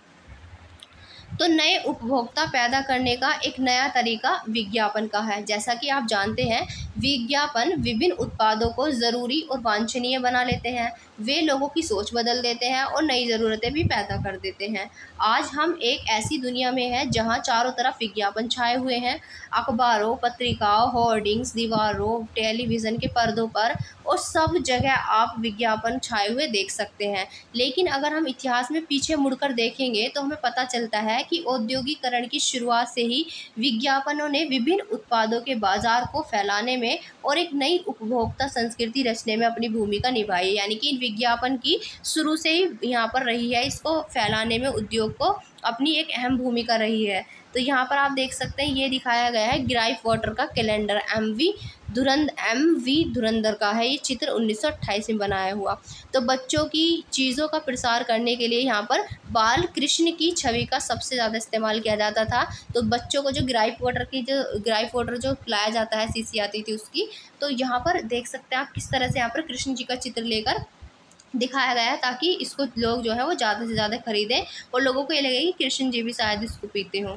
तो नए उपभोक्ता पैदा करने का एक नया तरीका विज्ञापन का है। जैसा कि आप जानते हैं विज्ञापन विभिन्न उत्पादों को ज़रूरी और वांछनीय बना लेते हैं, वे लोगों की सोच बदल देते हैं और नई ज़रूरतें भी पैदा कर देते हैं। आज हम एक ऐसी दुनिया में हैं जहां चारों तरफ विज्ञापन छाए हुए हैं, अखबारों, पत्रिकाओं, होर्डिंग्स, दीवारों, टेलीविज़न के पर्दों पर और सब जगह आप विज्ञापन छाए हुए देख सकते हैं। लेकिन अगर हम इतिहास में पीछे मुड़कर देखेंगे तो हमें पता चलता है कि औद्योगिकरण की शुरुआत से ही विज्ञापनों ने विभिन्न उत्पादों के बाजार को फैलाने में और एक नई उपभोक्ता संस्कृति रचने में अपनी भूमिका निभाई। यानी कि इन विज्ञापन की शुरू से ही यहाँ पर रही है, इसको फैलाने में उद्योग को अपनी एक अहम भूमिका रही है। तो यहाँ पर आप देख सकते हैं ये दिखाया गया है ग्राइप वाटर का कैलेंडर एम.वी. धुरंधर का है। ये चित्र 1928 में बनाया हुआ। तो बच्चों की चीज़ों का प्रसार करने के लिए यहाँ पर बाल कृष्ण की छवि का सबसे ज़्यादा इस्तेमाल किया जाता था। तो बच्चों को जो ग्राइप वाटर जो पिलाया जाता है, शीशी आती थी उसकी, तो यहाँ पर देख सकते हैं आप किस तरह से यहाँ पर कृष्ण जी का चित्र लेकर दिखाया गया है, ताकि इसको लोग जो है वो ज़्यादा से ज़्यादा खरीदें और लोगों को ये लगे कि कृष्ण जी भी शायद इसको पीते हों।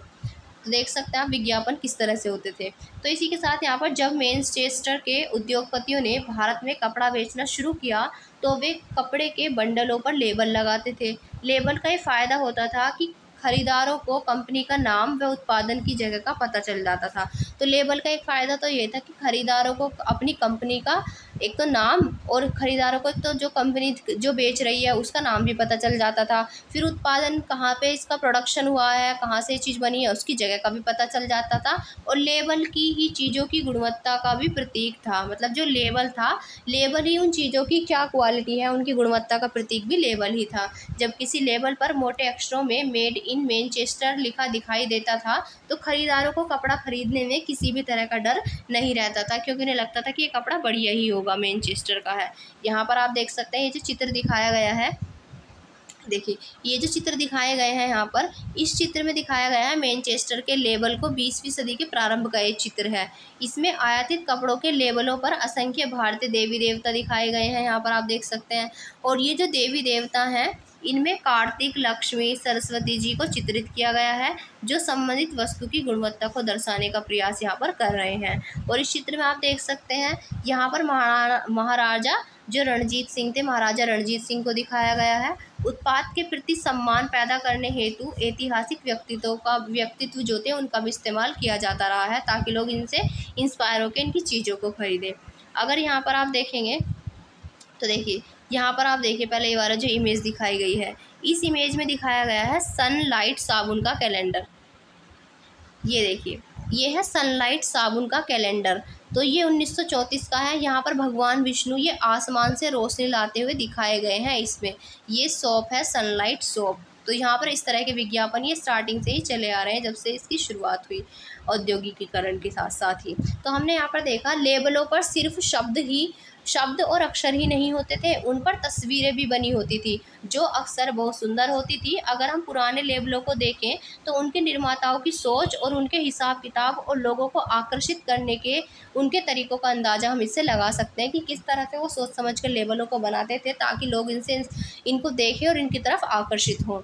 तो देख सकते हैं आप विज्ञापन किस तरह से होते थे। तो इसी के साथ यहाँ पर जब मैनचेस्टर के उद्योगपतियों ने भारत में कपड़ा बेचना शुरू किया तो वे कपड़े के बंडलों पर लेबल लगाते थे। लेबल का ये फ़ायदा होता था कि खरीदारों को कंपनी का नाम व उत्पादन की जगह का पता चल जाता था। तो लेबल का एक फ़ायदा तो ये था कि खरीदारों को अपनी कंपनी का एक तो नाम और खरीदारों को तो जो कंपनी जो बेच रही है उसका नाम भी पता चल जाता था। फिर उत्पादन कहाँ पे इसका प्रोडक्शन हुआ है, कहाँ से चीज़ बनी है, उसकी जगह का भी पता चल जाता था। और लेबल की ही चीज़ों की गुणवत्ता का भी प्रतीक था। मतलब जो लेबल था, लेबल ही उन चीज़ों की क्या क्वालिटी है उनकी गुणवत्ता का प्रतीक भी लेबल ही था। जब किसी लेबल पर मोटे अक्षरों में मेड इन मैनचेस्टर लिखा दिखाई देता था तो खरीदारों को कपड़ा खरीदने में किसी भी तरह का डर नहीं रहता था, क्योंकि उन्हें लगता था कि ये कपड़ा बढ़िया ही होगा, मैनचेस्टर का है। यहाँ पर आप देख सकते हैं ये जो चित्र दिखाया गया है, देखिए ये जो चित्र दिखाए गए हैं यहाँ पर, इस चित्र में दिखाया गया है मैनचेस्टर के लेबल को 20वीं सदी के प्रारंभ का ये चित्र है। इसमें आयातित कपड़ों के लेबलों पर असंख्य भारतीय देवी देवता दिखाए गए हैं, यहाँ पर आप देख सकते हैं। और ये जो देवी देवता हैं इनमें कार्तिक, लक्ष्मी, सरस्वती जी को चित्रित किया गया है, जो संबंधित वस्तु की गुणवत्ता को दर्शाने का प्रयास यहाँ पर कर रहे हैं। और इस चित्र में आप देख सकते हैं यहाँ पर महाराजा जो रणजीत सिंह थे, महाराजा रणजीत सिंह को दिखाया गया है। उत्पाद के प्रति सम्मान पैदा करने हेतु ऐतिहासिक व्यक्तित्व जो थे उनका भी इस्तेमाल किया जाता रहा है, ताकि लोग इनसे इंस्पायर होकर इनकी चीज़ों को खरीदें। अगर यहाँ पर आप देखेंगे तो देखिए यहाँ पर आप देखिए पहले ये वाला जो इमेज दिखाई गई है, इस इमेज में दिखाया गया है सनलाइट साबुन का कैलेंडर। ये देखिए ये है सनलाइट साबुन का कैलेंडर। तो ये 1934 का है। यहाँ पर भगवान विष्णु ये आसमान से रोशनी लाते हुए दिखाए गए हैं। इसमें ये सोप है, सनलाइट सोप। तो यहाँ पर इस तरह के विज्ञापन ये स्टार्टिंग से ही चले आ रहे हैं, जब से इसकी शुरुआत हुई औद्योगिकीकरण के साथ साथ ही। तो हमने यहाँ पर देखा लेबलों पर सिर्फ शब्द और अक्षर ही नहीं होते थे, उन पर तस्वीरें भी बनी होती थी, जो अक्सर बहुत सुंदर होती थी। अगर हम पुराने लेबलों को देखें तो उनके निर्माताओं की सोच और उनके हिसाब किताब और लोगों को आकर्षित करने के उनके तरीक़ों का अंदाज़ा हम इससे लगा सकते हैं कि किस तरह से वो सोच समझ कर लेबलों को बनाते थे, ताकि लोग इनको देखें और इनकी तरफ आकर्षित हों।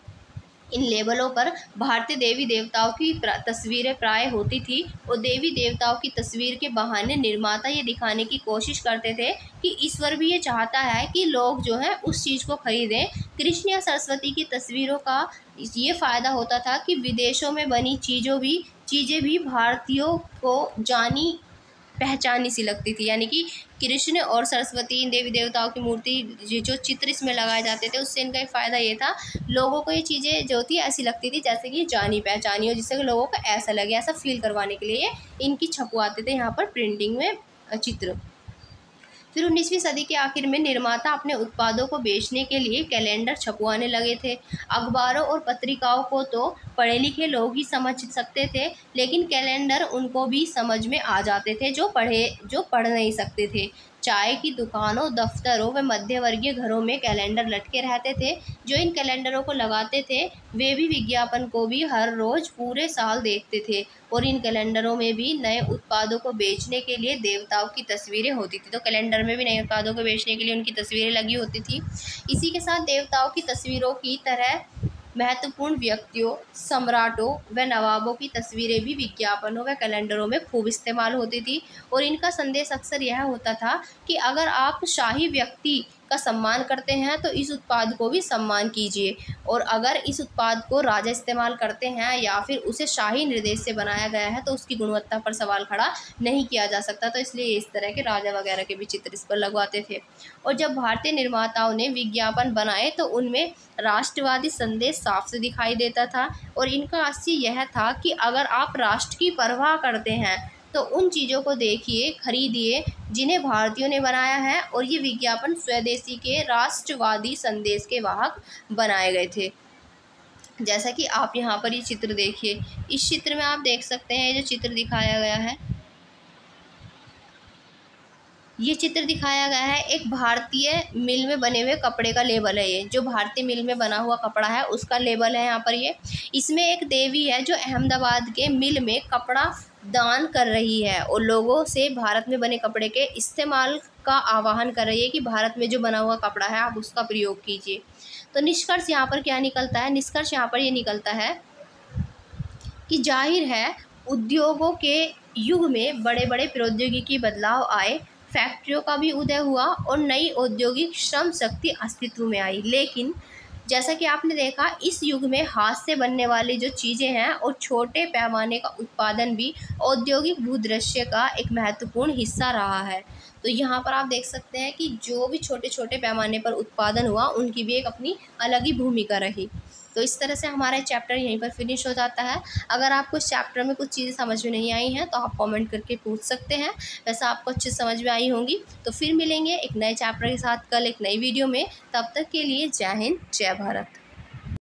इन लेबलों पर भारतीय देवी देवताओं की तस्वीरें प्राय होती थी और देवी देवताओं की तस्वीर के बहाने निर्माता ये दिखाने की कोशिश करते थे कि ईश्वर भी ये चाहता है कि लोग जो है उस चीज़ को खरीदें। कृष्ण या सरस्वती की तस्वीरों का ये फ़ायदा होता था कि विदेशों में बनी चीज़ें भी भारतीयों को जानी पहचानी सी लगती थी। यानी कि कृष्ण और सरस्वती इन देवी देवताओं की मूर्ति जो चित्र इसमें लगाए जाते थे, उससे इनका एक फ़ायदा ये था, लोगों को ये चीज़ें जो थी ऐसी लगती थी जैसे कि जानी पहचानी हो, जिससे कि लोगों को ऐसा लगे, ऐसा फील करवाने के लिए इनकी छपवाते थे यहाँ पर प्रिंटिंग में चित्र। फिर 19वीं सदी के आखिर में निर्माता अपने उत्पादों को बेचने के लिए कैलेंडर छपवाने लगे थे। अखबारों और पत्रिकाओं को तो पढ़े लिखे लोग ही समझ सकते थे, लेकिन कैलेंडर उनको भी समझ में आ जाते थे जो पढ़ नहीं सकते थे। चाय की दुकानों, दफ्तरों व मध्यवर्गीय घरों में कैलेंडर लटके रहते थे। जो इन कैलेंडरों को लगाते थे वे भी विज्ञापन को भी हर रोज़ पूरे साल देखते थे, और इन कैलेंडरों में भी नए उत्पादों को बेचने के लिए देवताओं की तस्वीरें होती थी। तो कैलेंडर में भी नए उत्पादों को बेचने के लिए उनकी तस्वीरें लगी होती थी। इसी के साथ देवताओं की तस्वीरों की तरह महत्वपूर्ण व्यक्तियों, सम्राटों व नवाबों की तस्वीरें भी विज्ञापनों व कैलेंडरों में खूब इस्तेमाल होती थी, और इनका संदेश अक्सर यह होता था कि अगर आप शाही व्यक्ति का सम्मान करते हैं तो इस उत्पाद को भी सम्मान कीजिए, और अगर इस उत्पाद को राजा इस्तेमाल करते हैं या फिर उसे शाही निर्देश से बनाया गया है तो उसकी गुणवत्ता पर सवाल खड़ा नहीं किया जा सकता। तो इसलिए इस तरह के राजा वगैरह के भी चित्र इस पर लगवाते थे। और जब भारतीय निर्माताओं ने विज्ञापन बनाए तो उनमें राष्ट्रवादी संदेश साफ से दिखाई देता था, और इनका आशय यह था कि अगर आप राष्ट्र की परवाह करते हैं तो उन चीज़ों को देखिए, खरीदिए जिन्हें भारतीयों ने बनाया है, और ये विज्ञापन स्वदेशी के राष्ट्रवादी संदेश के वाहक बनाए गए थे। जैसा कि आप यहाँ पर ये चित्र देखिए, इस चित्र में आप देख सकते हैं जो चित्र दिखाया गया है, ये चित्र दिखाया गया है एक भारतीय मिल में बने हुए कपड़े का लेबल है। ये जो भारतीय मिल में बना हुआ कपड़ा है उसका लेबल है यहाँ पर। ये इसमें एक देवी है जो अहमदाबाद के मिल में कपड़ा दान कर रही है और लोगों से भारत में बने कपड़े के इस्तेमाल का आह्वान कर रही है कि भारत में जो बना हुआ कपड़ा है आप उसका प्रयोग कीजिए। तो निष्कर्ष यहाँ पर क्या निकलता है? निष्कर्ष यहाँ पर ये निकलता है कि जाहिर है उद्योगों के युग में बड़े बड़े प्रौद्योगिकी बदलाव आए, फैक्ट्रियों का भी उदय हुआ और नई औद्योगिक श्रम शक्ति अस्तित्व में आई। लेकिन जैसा कि आपने देखा इस युग में हाथ से बनने वाली जो चीज़ें हैं और छोटे पैमाने का उत्पादन भी औद्योगिक भूदृश्य का एक महत्वपूर्ण हिस्सा रहा है। तो यहाँ पर आप देख सकते हैं कि जो भी छोटे छोटे पैमाने पर उत्पादन हुआ उनकी भी एक अपनी अलग ही भूमिका रही। तो इस तरह से हमारा चैप्टर यहीं पर फिनिश हो जाता है। अगर आपको इस चैप्टर में कुछ चीज़ें समझ में नहीं आई हैं तो आप कमेंट करके पूछ सकते हैं। वैसे आपको अच्छी समझ में आई होंगी। तो फिर मिलेंगे एक नए चैप्टर के साथ कल एक नई वीडियो में। तब तक के लिए जय हिंद, जय भारत।